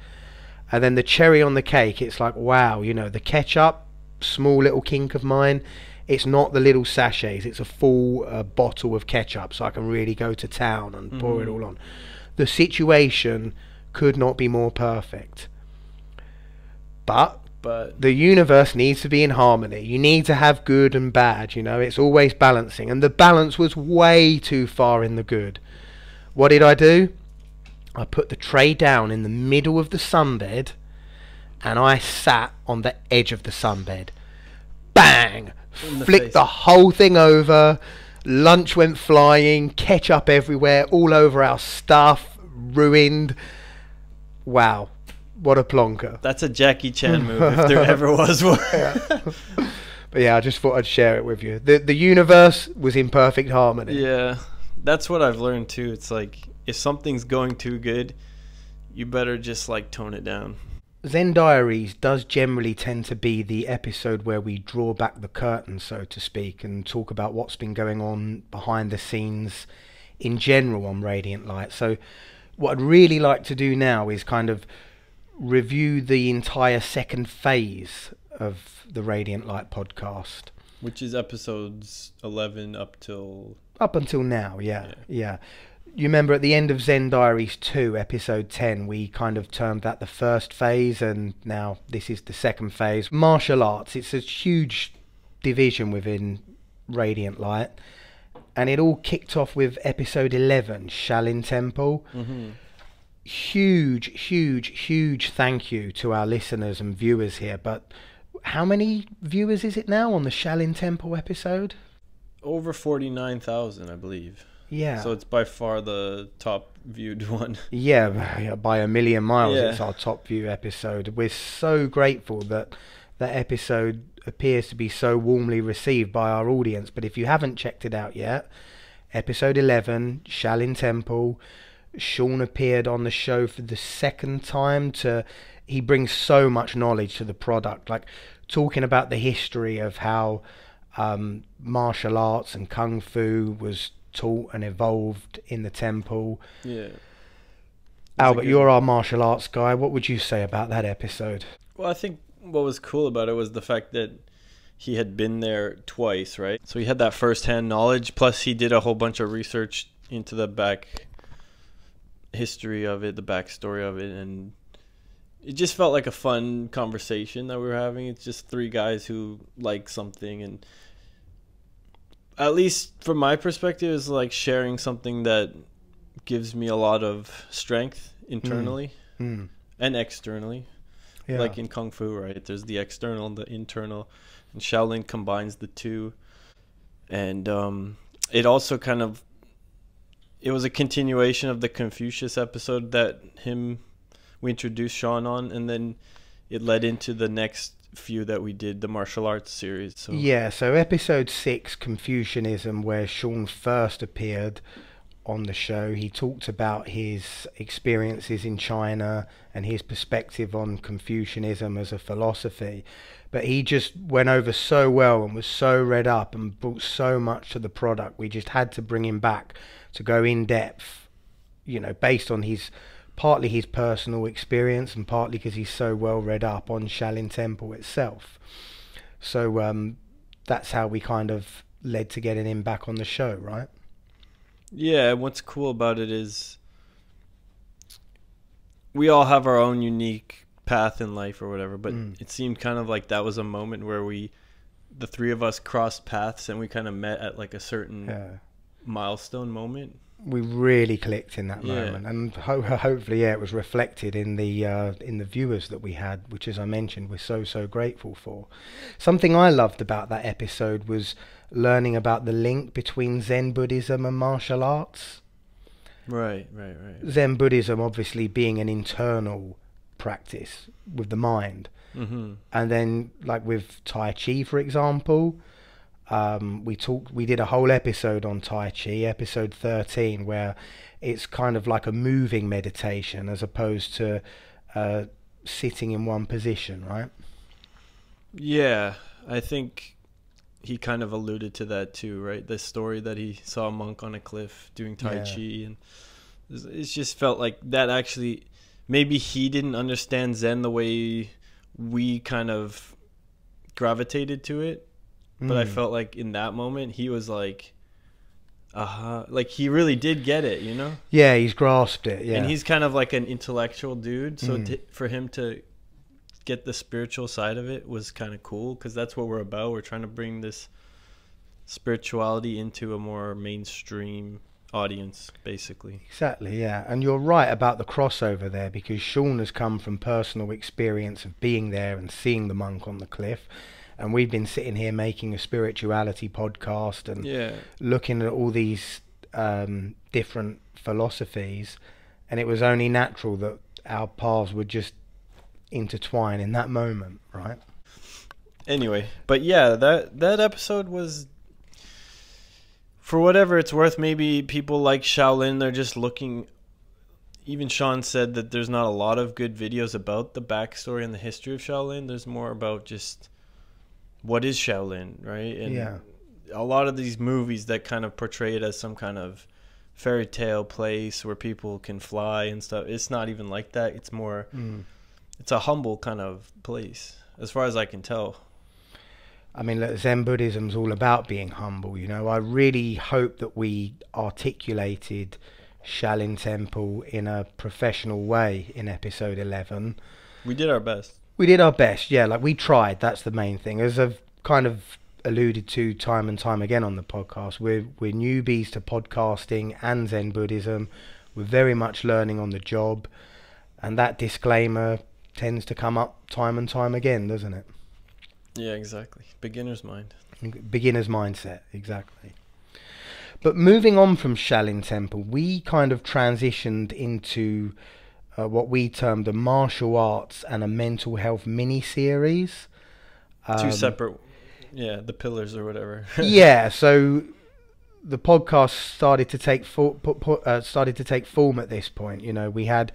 And then the cherry on the cake, it's like, wow, you know, the ketchup, small little kink of mine, it's not the little sachets, it's a full bottle of ketchup, so I can really go to town and pour it all on. The situation could not be more perfect. But the universe needs to be in harmony. You need to have good and bad, you know. It's always balancing. And the balance was way too far in the good. What did I do? I put the tray down in the middle of the sunbed, and I sat on the edge of the sunbed. Bang! Flicked the whole thing over. Lunch went flying. Ketchup everywhere. All over our stuff. Ruined. Wow, what a plonker. That's a Jackie Chan move if there ever was one. But yeah, I just thought I'd share it with you. The universe was in perfect harmony. Yeah, that's what I've learned too. It's like, if something's going too good, you better just like tone it down. Zen Diaries does generally tend to be the episode where we draw back the curtain, so to speak, and talk about what's been going on behind the scenes in general on Radiant Light. So what I'd really like to do now is kind of review the entire second phase of the Radiant Light podcast. Which is episodes 11 up until now, yeah. You remember at the end of Zen Diaries 2, episode 10, we kind of termed that the first phase, and now this is the second phase. Martial arts, it's a huge division within Radiant Light. And it all kicked off with episode 11, Shaolin Temple. Huge thank you to our listeners and viewers here. But how many viewers is it now on the Shaolin Temple episode? Over 49,000, I believe. Yeah. So it's by far the top viewed one. Yeah, by a million miles. Yeah. It's our top view episode. We're so grateful that that episode appears to be so warmly received by our audience. But if you haven't checked it out yet, episode 11, Shaolin Temple, Sean appeared on the show for the second time. He brings so much knowledge to the product, like talking about the history of how martial arts and kung fu was taught and evolved in the temple. Yeah. Albert, you're our martial arts guy. What would you say about that episode? Well, I think what was cool about it was the fact that he had been there twice, right? So he had that first-hand knowledge, plus he did a whole bunch of research into the back history of it, the backstory of it, and it just felt like a fun conversation that we were having. It's just three guys who like something, and at least from my perspective, it's like sharing something that gives me a lot of strength internally and externally. Yeah. Like in Kung Fu, right? There's the external and the internal, and Shaolin combines the two. And it also kind of, it was a continuation of the Confucius episode that we introduced Sean on, and then it led into the next few that we did, the martial arts series. So yeah, so episode 6, Confucianism, where Sean first appeared on the show, he talked about his experiences in China and his perspective on Confucianism as a philosophy. But he just went over so well and was so read up and brought so much to the product. We just had to bring him back to go in depth, you know, based on partly his personal experience and partly because he's so well read up on Shaolin Temple itself. So that's how we kind of led to getting him back on the show, right? Yeah, what's cool about it is we all have our own unique path in life or whatever, but it seemed kind of like that was a moment where the three of us crossed paths and we kind of met at like a certain milestone moment. We really clicked in that Yeah. moment, and hopefully, yeah, it was reflected in the viewers that we had, which, as I mentioned, we're so grateful for. Something I loved about that episode was learning about the link between Zen Buddhism and martial arts. Right. Zen Buddhism obviously being an internal practice with the mind, Mm-hmm. and then like with Tai Chi, for example. We did a whole episode on Tai Chi, episode 13, where it's kind of like a moving meditation as opposed to sitting in one position, right? Yeah, I think he kind of alluded to that too, right? The story that he saw a monk on a cliff doing Tai Chi, and it just felt like that actually, maybe he didn't understand Zen the way we kind of gravitated to it. But I felt like in that moment he was like, like he really did get it, you know? Yeah, he's grasped it, yeah. And he's kind of like an intellectual dude, so for him to get the spiritual side of it was kind of cool, because that's what we're about. We're trying to bring this spirituality into a more mainstream audience, basically. Exactly, yeah. And you're right about the crossover there, because Sean has come from personal experience of being there and seeing the monk on the cliff. And we've been sitting here making a spirituality podcast and looking at all these different philosophies, and it was only natural that our paths would just intertwine in that moment, right? Anyway, but yeah, that episode was, for whatever it's worth, maybe people like Shaolin, they're just looking. Even Sean said that there's not a lot of good videos about the backstory and the history of Shaolin. There's more about just what is Shaolin, right? And a lot of these movies that kind of portray it as some kind of fairy tale place where people can fly and stuff, it's not even like that. It's more, it's a humble kind of place, as far as I can tell. I mean, look, Zen Buddhism's all about being humble, you know. I really hope that we articulated Shaolin Temple in a professional way in episode 11. We did our best. We did our best, yeah. Like, we tried. That's the main thing. As I've kind of alluded to time and time again on the podcast, we're newbies to podcasting and Zen Buddhism. We're very much learning on the job, and that disclaimer tends to come up time and time again, doesn't it? Yeah, exactly. Beginner's mind. Beginner's mindset, exactly. But moving on from Shaolin Temple, we kind of transitioned into what we termed a martial arts and a mental health mini-series. Two separate, the pillars or whatever. Yeah, so the podcast started to take form at this point. You know, we had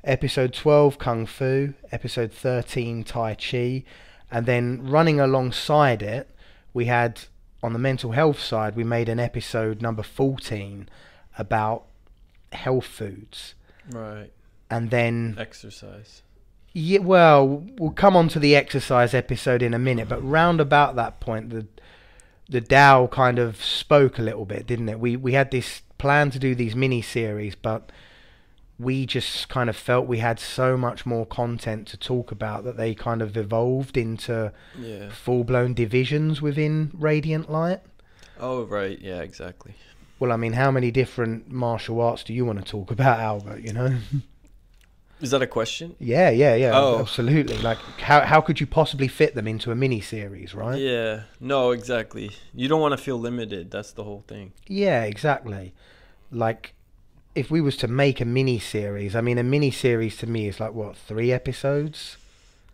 episode 12 Kung Fu, episode 13 Tai Chi, and then running alongside it, we had, on the mental health side, we made an episode number 14 about health foods. Right. And then exercise. Yeah, well, we'll come on to the exercise episode in a minute, but round about that point, the Tao kind of spoke a little bit, didn't it? We had this plan to do these mini-series, but we just kind of felt we had so much more content to talk about that they kind of evolved into full-blown divisions within Radiant Light. Oh, right. Yeah, exactly. Well, I mean, how many different martial arts do you want to talk about, Albert, you know? Is that a question? Yeah. Oh. Absolutely. Like, how could you possibly fit them into a mini-series, right? Yeah. No, exactly. You don't want to feel limited. That's the whole thing. Yeah, exactly. Like, if we was to make a mini-series, I mean, a mini-series to me is like, what, 3 episodes?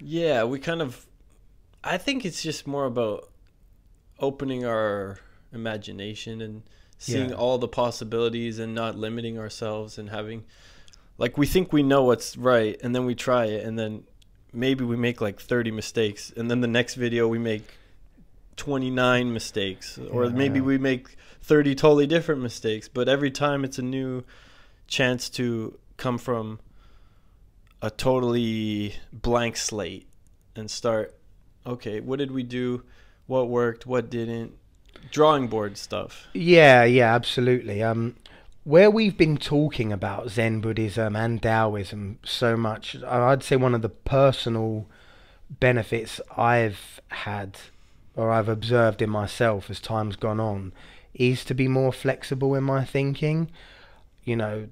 Yeah, we kind of... I think it's just more about opening our imagination and seeing all the possibilities and not limiting ourselves and having... Like, we think we know what's right, and then we try it, and then maybe we make like 30 mistakes, and then the next video we make 29 mistakes, or maybe we make 30 totally different mistakes, but every time it's a new chance to come from a totally blank slate and start, okay, what did we do? What worked? What didn't? Drawing board stuff. Yeah, absolutely. Where we've been talking about Zen Buddhism and Taoism so much, I'd say one of the personal benefits I've had, or I've observed in myself as time's gone on, is to be more flexible in my thinking. you know,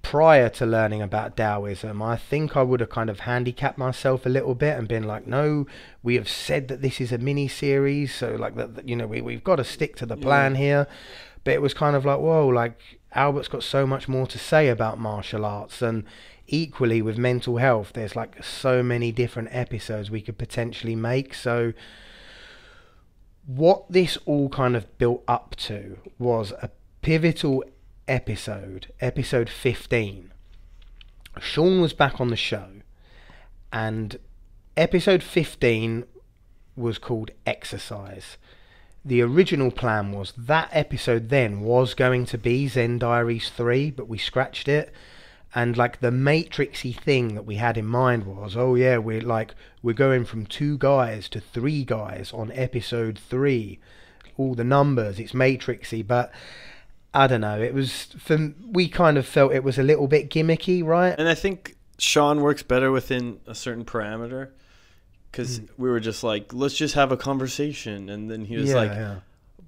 prior to learning about Taoism, I think I would have kind of handicapped myself a little bit and been like, no, we have said that this is a mini series, so like that, you know, we've got to stick to the plan here. But it was kind of like, whoa, like Albert's got so much more to say about martial arts, and equally with mental health, there's like so many different episodes we could potentially make. So what this all kind of built up to was a pivotal episode 15. Sean was back on the show, and episode 15 was called Exercise. The original plan was that episode then was going to be Zen Diaries 3, but we scratched it. And like the matrixy thing that we had in mind was, oh yeah, we're going from 2 guys to 3 guys on episode 3. All the numbers, it's matrixy, but I don't know. It was, we kind of felt it was a little bit gimmicky, right? And I think Sean works better within a certain parameter, because we were just like, let's just have a conversation, and then he was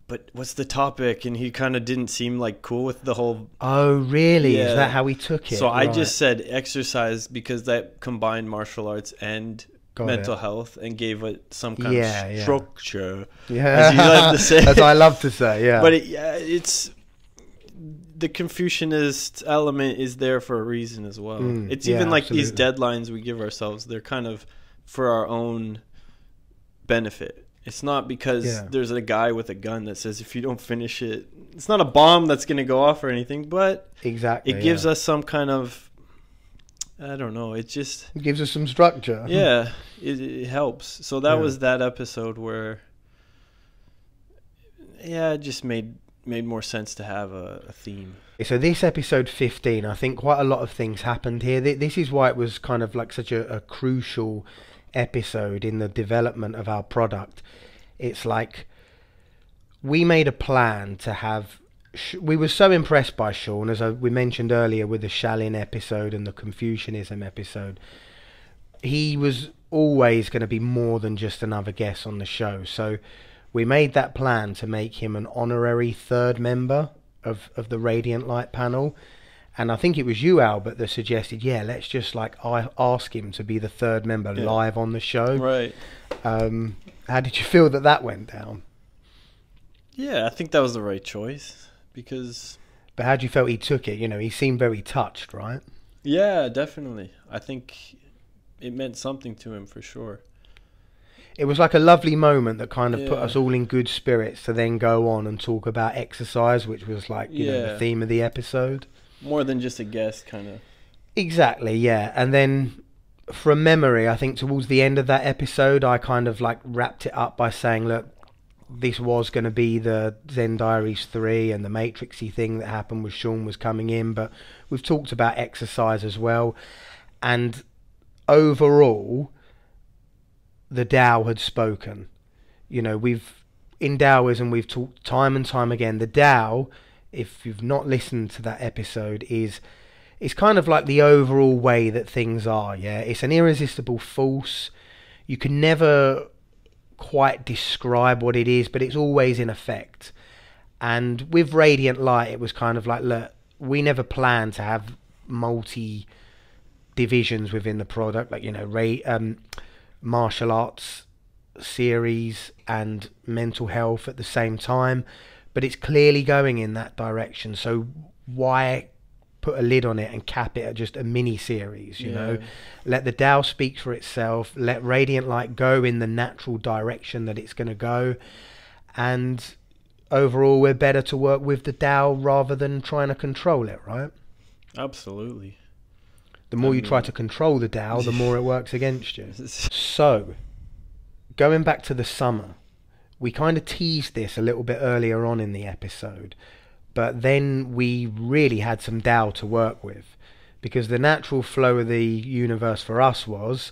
but what's the topic? And he kind of didn't seem like cool with the whole... Oh, really? Is that how he took it? So I just said exercise because that combined martial arts and mental health and gave it some kind of structure. Yeah. As you love to say. As I love to say, yeah. But it's... The Confucianist element is there for a reason as well. It's even like these deadlines we give ourselves, they're kind of for our own benefit. It's not because there's a guy with a gun that says if you don't finish it, it's not a bomb that's going to go off or anything, but it gives us some kind of, I don't know, it gives us some structure. Yeah, it helps. So that was that episode where, it just made more sense to have a theme. So this episode 15, I think quite a lot of things happened here. This is why it was kind of like such a crucial episode in the development of our product. It's like we made a plan to have... We were so impressed by Sean, as we mentioned earlier with the Shaolin episode and the Confucianism episode. He was always going to be more than just another guest on the show. So we made that plan to make him an honorary 3rd member of the Radiant Light panel. And I think it was you, Albert, that suggested, let's just ask him to be the 3rd member live on the show. Right. How did you feel that went down? Yeah, I think that was the right choice because... But how do you feel he took it? You know, he seemed very touched, right? Yeah, definitely. I think it meant something to him for sure. It was like a lovely moment that kind of put us all in good spirits to then go on and talk about exercise, which was like, you know, the theme of the episode. More than just a guest, kind of. Exactly, yeah. And then, from memory, I think towards the end of that episode, I kind of like wrapped it up by saying, look, this was going to be the Zen Diaries 3 and the Matrixy thing that happened with Sean was coming in, but we've talked about exercise as well. And overall, the Tao had spoken. You know, in Taoism, we've talked time and time again, the Tao... If you've not listened to that episode, it's kind of like the overall way that things are, It's an irresistible force. You can never quite describe what it is, but it's always in effect. And with Radiant Light, it was kind of like, look, we never planned to have multi-divisions within the product, like, you know, martial arts series and mental health at the same time. But it's clearly going in that direction. So why put a lid on it and cap it at just a mini series? You know, let the Tao speak for itself. Let Radiant Light go in the natural direction that it's going to go. And overall, we're better to work with the Tao rather than trying to control it, right? Absolutely. The more you try to control the Tao, the more it works against you. So, going back to the summer. We kind of teased this a little bit earlier on in the episode, but then we really had some Tao to work with, because the natural flow of the universe for us was,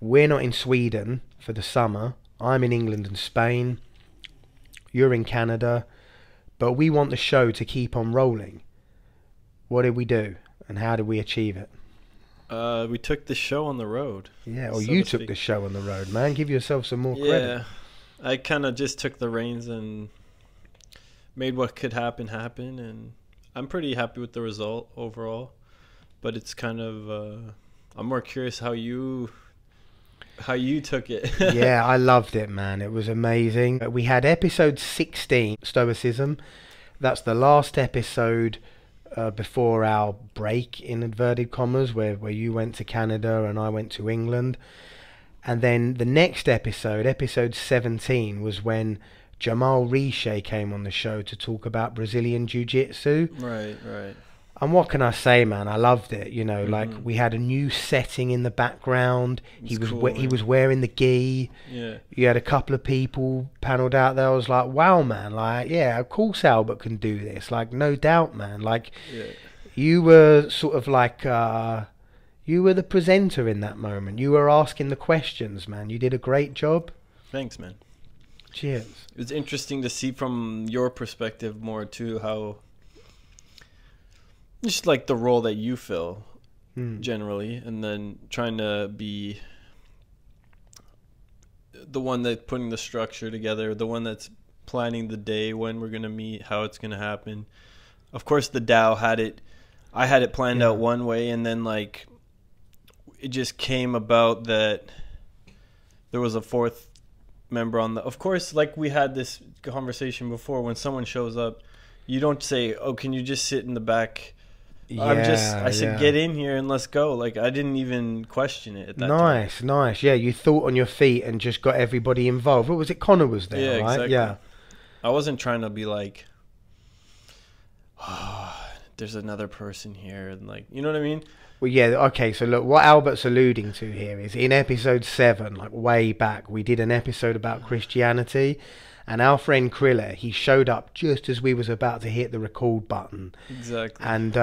we're not in Sweden for the summer, I'm in England and Spain, you're in Canada, but we want the show to keep on rolling. What did we do, and how did we achieve it? We took the show on the road. Yeah, or you took the show on the road, man. Give yourself some more credit. Yeah. I kind of just took the reins and made what could happen, and I'm pretty happy with the result overall, but it's kind of I'm more curious how you took it. Yeah, I loved it, man. It was amazing. We had episode 16, Stoicism. That's the last episode before our break, in inverted commas, where you went to Canada and I went to England. And then the next episode, episode 17, was when Jamal Riche came on the show to talk about Brazilian Jiu-Jitsu. Right. And what can I say, man? I loved it. You know, like Mhm. we had a new setting in the background. He was cool, he man. was wearing the gi. Yeah. You had a couple of people panelled out there. I was like, wow, man. Like, yeah, of course Albert can do this. Like, no doubt, man. Like, Yeah. you were sort of like, you were the presenter in that moment. You were asking the questions, man. You did a great job. Thanks, man. Cheers. It was interesting to see from your perspective more too, how just like the role that you fill generally, and then trying to be the one that's putting the structure together, the one that's planning the day, when we're going to meet, how it's going to happen. Of course, the DAO I had it planned out one way, and then like it just came about that there was a fourth member on the, of course, like we had this conversation before, when someone shows up, you don't say, oh, can you just sit in the back? I said, get in here and let's go. Like, I didn't even question it at that time. Nice. Yeah, you thought on your feet and just got everybody involved. What was it? Connor was there, Yeah, right? exactly. Yeah. I wasn't trying to be like, oh, there's another person here, and like, you know what I mean? Well, yeah, okay, so look, what Albert's alluding to here is in episode 7, like way back, we did an episode about Christianity, and our friend Kriller, he showed up just as we was about to hit the record button. Exactly. And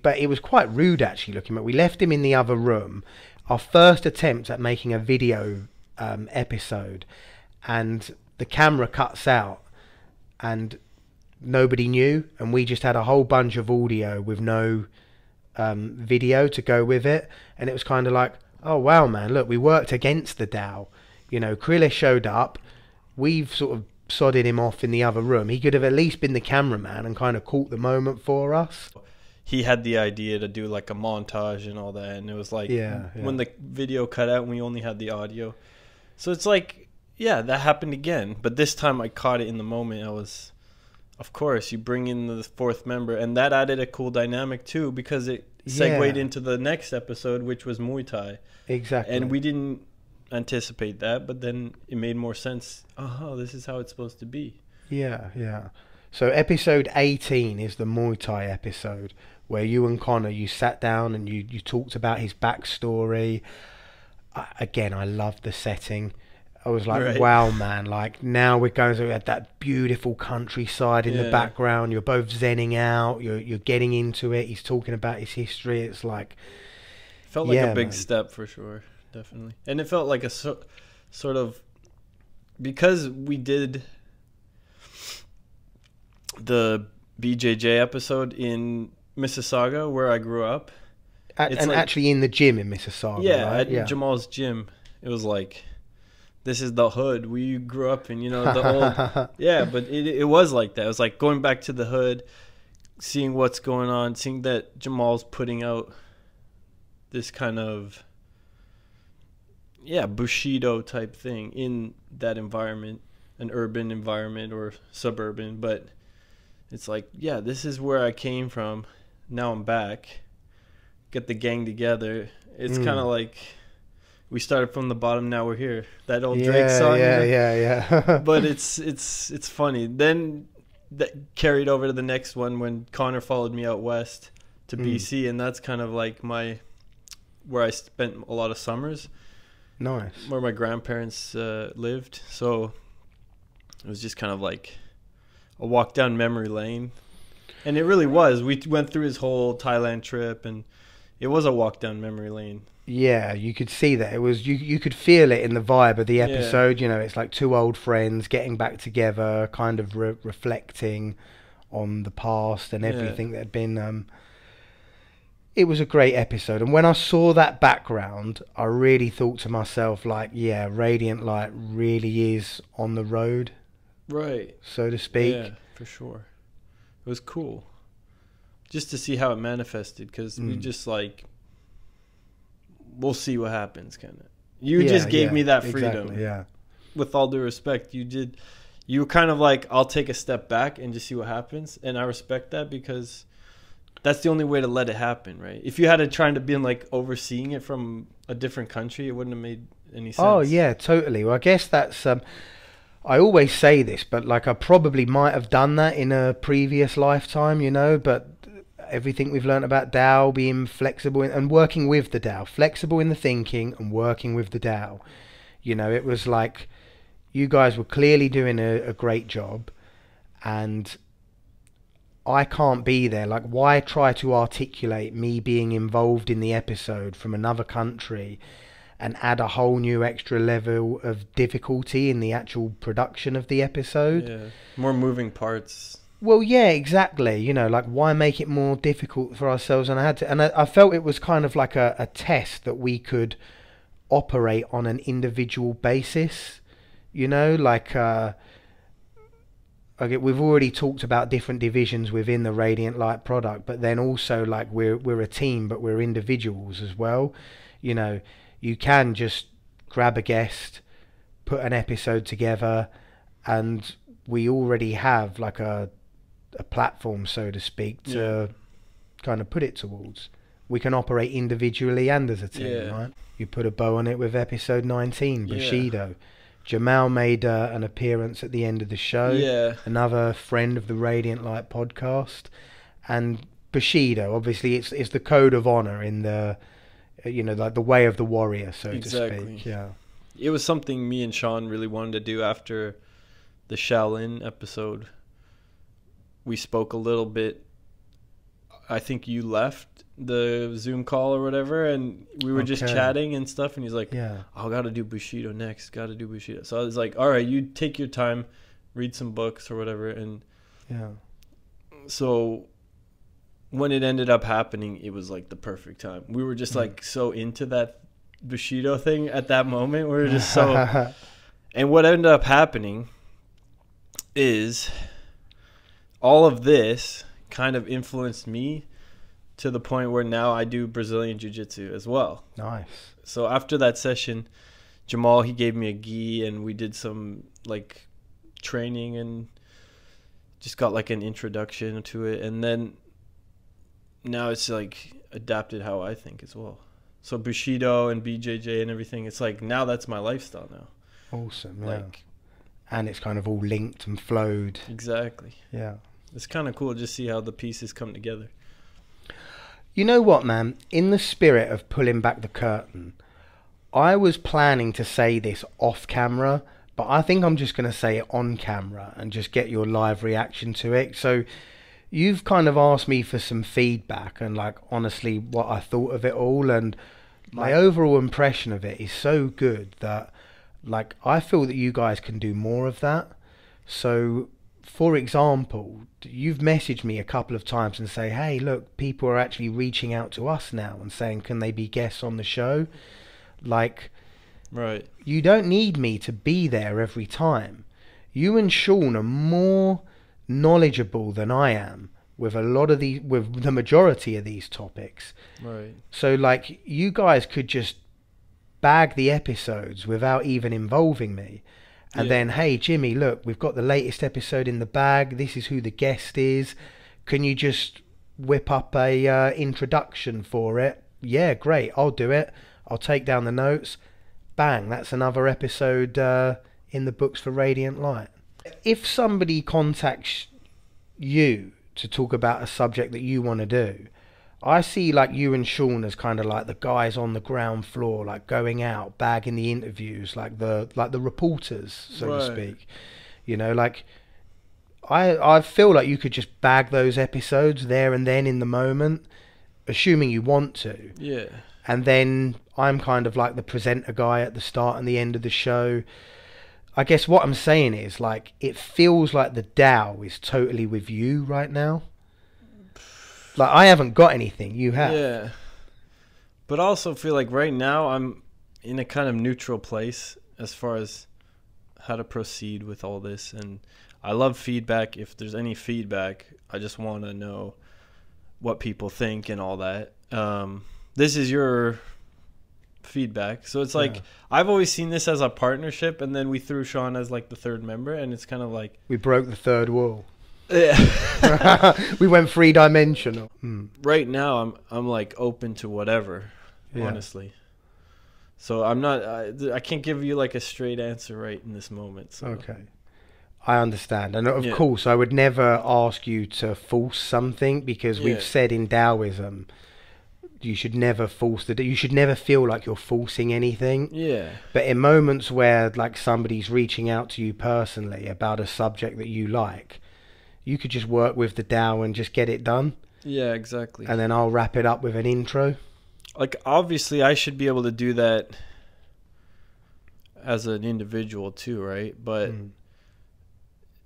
but it was quite rude, actually, looking at. We left him in the other room. Our first attempt at making a video episode, and the camera cuts out, and nobody knew, and we just had a whole bunch of audio with no video to go with it, and it was kind of like, oh wow, man, look, we worked against the DAO. You know, Kriller showed up, we've sort of sodded him off in the other room. He could have at least been the cameraman and kind of caught the moment for us. He had the idea to do like a montage and all that, and it was like when the video cut out and we only had the audio, so it's like, yeah, that happened again, but this time I caught it in the moment. I was, of course, you bring in the fourth member, and that added a cool dynamic too, because it segued into the next episode, which was Muay Thai. Exactly. And we didn't anticipate that, but then it made more sense. Oh, this is how it's supposed to be. Yeah. So episode 18 is the Muay Thai episode, where you and Connor, you sat down and you talked about his backstory. Again, I loved the setting. I was like, wow, man, like now we're going to have that beautiful countryside in the background. You're both zenning out. You're getting into it. He's talking about his history. It's like, felt like a big step for sure, definitely. And it felt like a sort of, because we did the BJJ episode in Mississauga, where I grew up. And like, actually in the gym in Mississauga, right? At Jamal's gym. It was like, this is the hood we grew up in, you know, the old... Yeah, but it was like that. It was like going back to the hood, seeing what's going on, seeing that Jamal's putting out this kind of, Bushido type thing in that environment, an urban environment or suburban, but it's like, yeah, this is where I came from. Now I'm back. Get the gang together. It's kind of like we started from the bottom. Now we're here. That old Drake song. Yeah. But it's funny. Then that carried over to the next one when Connor followed me out west to BC, and that's kind of like where I spent a lot of summers. Nice. Where my grandparents lived. So it was just kind of like a walk down memory lane. And it really was. We went through his whole Thailand trip, and it was a walk down memory lane. Yeah, you could see that. It was you could feel it in the vibe of the episode. You know, it's like two old friends getting back together, kind of reflecting on the past and everything that had been. It was a great episode, and when I saw that background, I really thought to myself, like, yeah, Radiant Light really is on the road, right, so to speak. Yeah, for sure. It was cool. just to see how it manifested, because we just like, we'll see what happens, kind of. You just gave me that freedom. Exactly, yeah. With all due respect, you were kind of like, I'll take a step back and just see what happens, and I respect that, because that's the only way to let it happen, right? If you had to try to be like overseeing it from a different country, it wouldn't have made any sense. Oh yeah, totally. Well, I guess that's I always say this, but like I probably might have done that in a previous lifetime, you know, but everything we've learned about Tao, being flexible and working with the Tao, flexible in the thinking and working with the Tao. You know, it was like you guys were clearly doing a great job, and I can't be there. Like, why try to articulate me being involved in the episode from another country and add a whole new extra level of difficulty in the actual production of the episode? Yeah, more moving parts. Well, yeah, exactly. You know, like, why make it more difficult for ourselves? And I felt it was kind of like a test that we could operate on an individual basis. You know, like, okay, we've already talked about different divisions within the Radiant Light product, but then also like we're a team, but we're individuals as well. You know, you can just grab a guest, put an episode together, and we already have like a platform, so to speak, to kind of put it towards. We can operate individually and as a team, right? You put a bow on it with episode 19, Bushido. Jamal made an appearance at the end of the show. Yeah. Another friend of the Radiant Light podcast. And Bushido, obviously, it's the code of honor in the, you know, like the way of the warrior, so to speak. Yeah. It was something me and Sean really wanted to do after the Shaolin episode. We spoke a little bit. I think you left the Zoom call or whatever, and we were just chatting and stuff, and he's like, oh, gotta do Bushido next, gotta do Bushido. So I was like, all right, you take your time, read some books or whatever. And so when it ended up happening, it was like the perfect time. We were just like so into that Bushido thing at that moment. We were just so and what ended up happening is all of this kind of influenced me to the point where now I do Brazilian Jiu-Jitsu as well. Nice. So after that session, Jamal, he gave me a gi, and we did some like training and just got like an introduction to it. And then now it's like adapted how I think as well. So Bushido and BJJ and everything, it's like now that's my lifestyle now. Awesome. Like, and it's kind of all linked and flowed. Exactly. Yeah. It's kind of cool to see how the pieces come together. You know what, man? In the spirit of pulling back the curtain, I was planning to say this off camera, but I think I'm just going to say it on camera and just get your live reaction to it. So you've kind of asked me for some feedback and like honestly what I thought of it all, and my overall impression of it is so good that like I feel that you guys can do more of that. So for example, you've messaged me a couple of times and say, hey, look, people are actually reaching out to us now and saying, can they be guests on the show? Like, right. You don't need me to be there every time. You and Sean are more knowledgeable than I am with a lot of these, with the majority of these topics. Right. So like you guys could just bag the episodes without even involving me. And then, hey, Jimmy, look, we've got the latest episode in the bag. This is who the guest is. Can you just whip up a introduction for it? Yeah, great. I'll do it. I'll take down the notes. Bang, that's another episode in the books for Radiant Light. If somebody contacts you to talk about a subject that you want to do, I see like you and Sean as kind of like the guys on the ground floor, like going out, bagging the interviews, like the reporters, so to speak. You know, like I feel like you could just bag those episodes there and then in the moment, assuming you want to. Yeah. And then I'm kind of like the presenter guy at the start and the end of the show. I guess what I'm saying is like it feels like the Tao is totally with you right now. Like, I haven't got anything, you have. Yeah. But I also feel like right now I'm in a kind of neutral place as far as how to proceed with all this. And I love feedback. If there's any feedback, I just want to know what people think and all that. This is your feedback, so it's like I've always seen this as a partnership, and then we threw Sean as like the third member, and it's kind of like we broke the third wall. Yeah. We went 3-dimensional. Right now I'm like open to whatever, honestly. So I'm not I can't give you like a straight answer right in this moment. So. Okay, I understand, and of course I would never ask you to force something, because we've said in Taoism you should never you should never feel like you're forcing anything. Yeah. But in moments where like somebody's reaching out to you personally about a subject that you like, you could just work with the Tao and just get it done. Yeah, exactly. And then I'll wrap it up with an intro. Like, obviously I should be able to do that as an individual too, right? But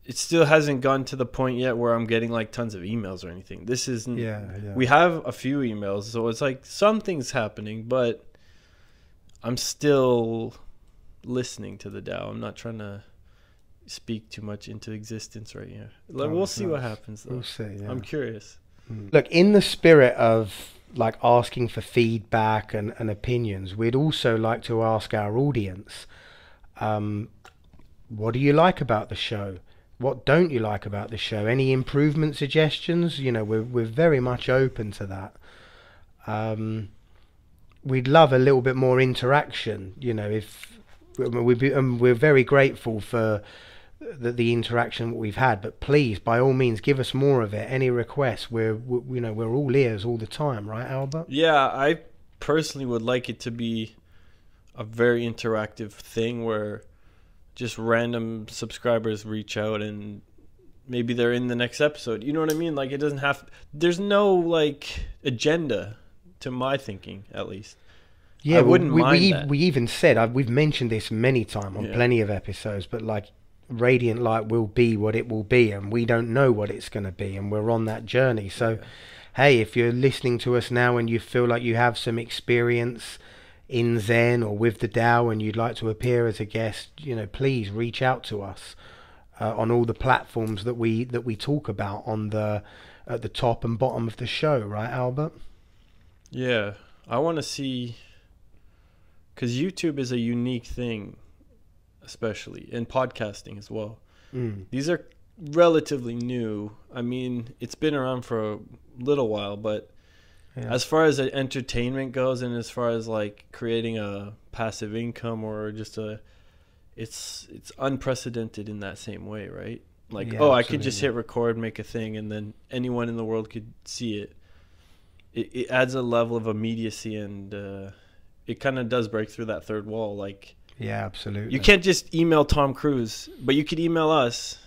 it still hasn't gone to the point yet where I'm getting like tons of emails or anything. This isn't. We have a few emails, so it's like something's happening, but I'm still listening to the Tao. I'm not trying to speak too much into existence right here. Like, we'll see what happens though. We'll see. Yeah. I'm curious. Look, in the spirit of like asking for feedback and opinions, we'd also like to ask our audience, what do you like about the show? What don't you like about the show? Any improvement suggestions? You know, we're very much open to that. We'd love a little bit more interaction. You know, if we're very grateful for the interaction we've had, but please, by all means, give us more of it. Any requests? We're all ears all the time, right, Albert? Yeah, I personally would like it to be a very interactive thing where just random subscribers reach out and maybe they're in the next episode. You know what I mean? Like, it doesn't have, there's no like agenda to my thinking, at least. Yeah, I wouldn't mind that. We even said, we've mentioned this many times on plenty of episodes, but like, Radiant Light will be what it will be, and we don't know what it's going to be, and we're on that journey. So hey, if you're listening to us now and you feel like you have some experience in Zen or with the Tao and you'd like to appear as a guest, you know, please reach out to us on all the platforms that we talk about at the top and bottom of the show, right, Albert? Yeah, I want to see, because YouTube is a unique thing, especially in podcasting as well. These are relatively new. I mean, it's been around for a little while, but as far as entertainment goes, and as far as like creating a passive income or just it's unprecedented in that same way, right? Like, I could just hit record, make a thing, and then anyone in the world could see it. It adds a level of immediacy, and it kind of does break through that third wall. Like, yeah, absolutely. You can't just email Tom Cruise, but you could email us.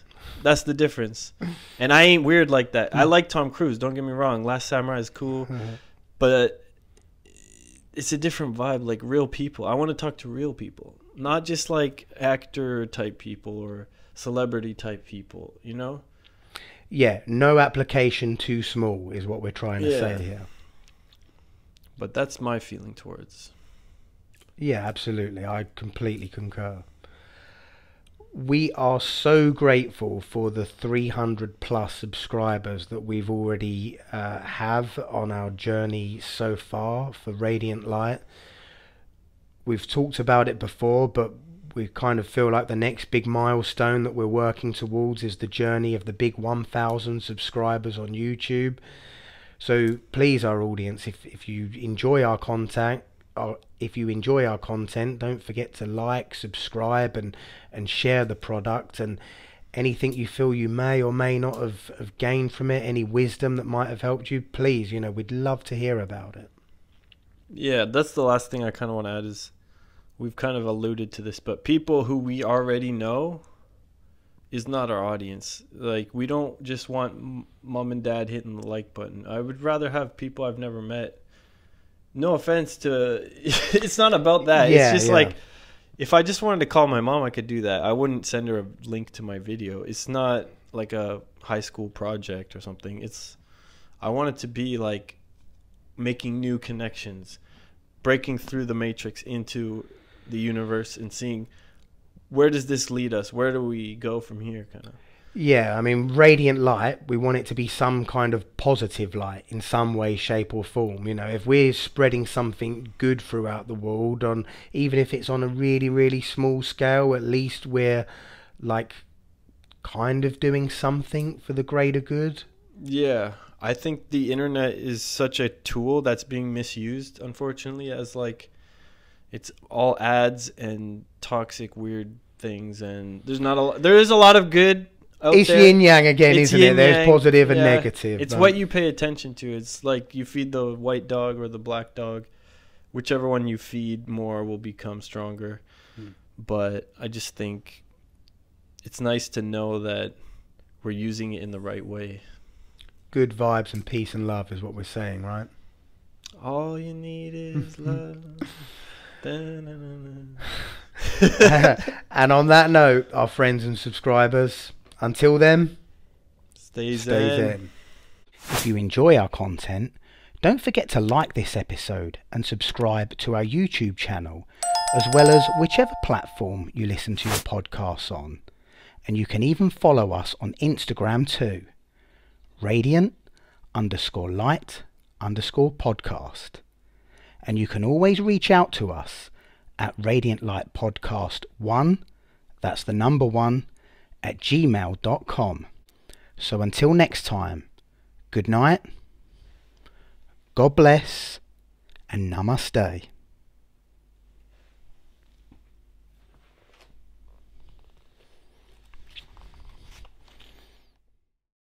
That's the difference. And I ain't weird like that. I like Tom Cruise, don't get me wrong. Last Samurai is cool. But it's a different vibe, like real people. I want to talk to real people, not just like actor type people or celebrity type people, you know? Yeah, no application too small is what we're trying to say here. But that's my feeling towards. Yeah, absolutely. I completely concur. We are so grateful for the 300 plus subscribers that we've already have on our journey so far for Radiant Light. We've talked about it before, but we kind of feel like the next big milestone that we're working towards is the journey of the big 1,000 subscribers on YouTube. So please, our audience, if you enjoy our content, don't forget to like, subscribe, and share the product, and anything you feel you may or may not have gained from it, any wisdom that might have helped you, please, you know, we'd love to hear about it. Yeah, that's the last thing I kind of want to add is, we've kind of alluded to this, but people who we already know is not our audience. Like, we don't just want mom and dad hitting the like button. I would rather have people I've never met. No offense to, it's not about that. It's just like, if I just wanted to call my mom, I could do that. I wouldn't send her a link to my video. It's not like a high school project or something. I want it to be like making new connections, breaking through the matrix into the universe and seeing, where does this lead us? Where do we go from here, kind of? Yeah, I mean, radiant light, we want it to be some kind of positive light in some way, shape, or form. You know, if we're spreading something good throughout the world, on even if it's on a really, really small scale, at least we're like kind of doing something for the greater good. Yeah, I think the internet is such a tool that's being misused, unfortunately, as like it's all ads and toxic, weird things, and there is a lot of good out It's there. yin yang again, It's isn't it? yin There's yang, positive and yeah. negative. It's but what you pay attention to. It's like you feed the white dog or the black dog. Whichever one you feed more will become stronger. But I just think it's nice to know that we're using it in the right way. Good vibes and peace and love is what we're saying, right? All you need is love. And on that note, our friends and subscribers, until then, Stay stay zen. If you enjoy our content, don't forget to like this episode and subscribe to our YouTube channel, as well as whichever platform you listen to your podcasts on. And you can even follow us on Instagram too. Radiant_light_podcast. And you can always reach out to us at radiantlightpodcast1, that's the number 1, at gmail.com. So until next time, good night, God bless, and namaste.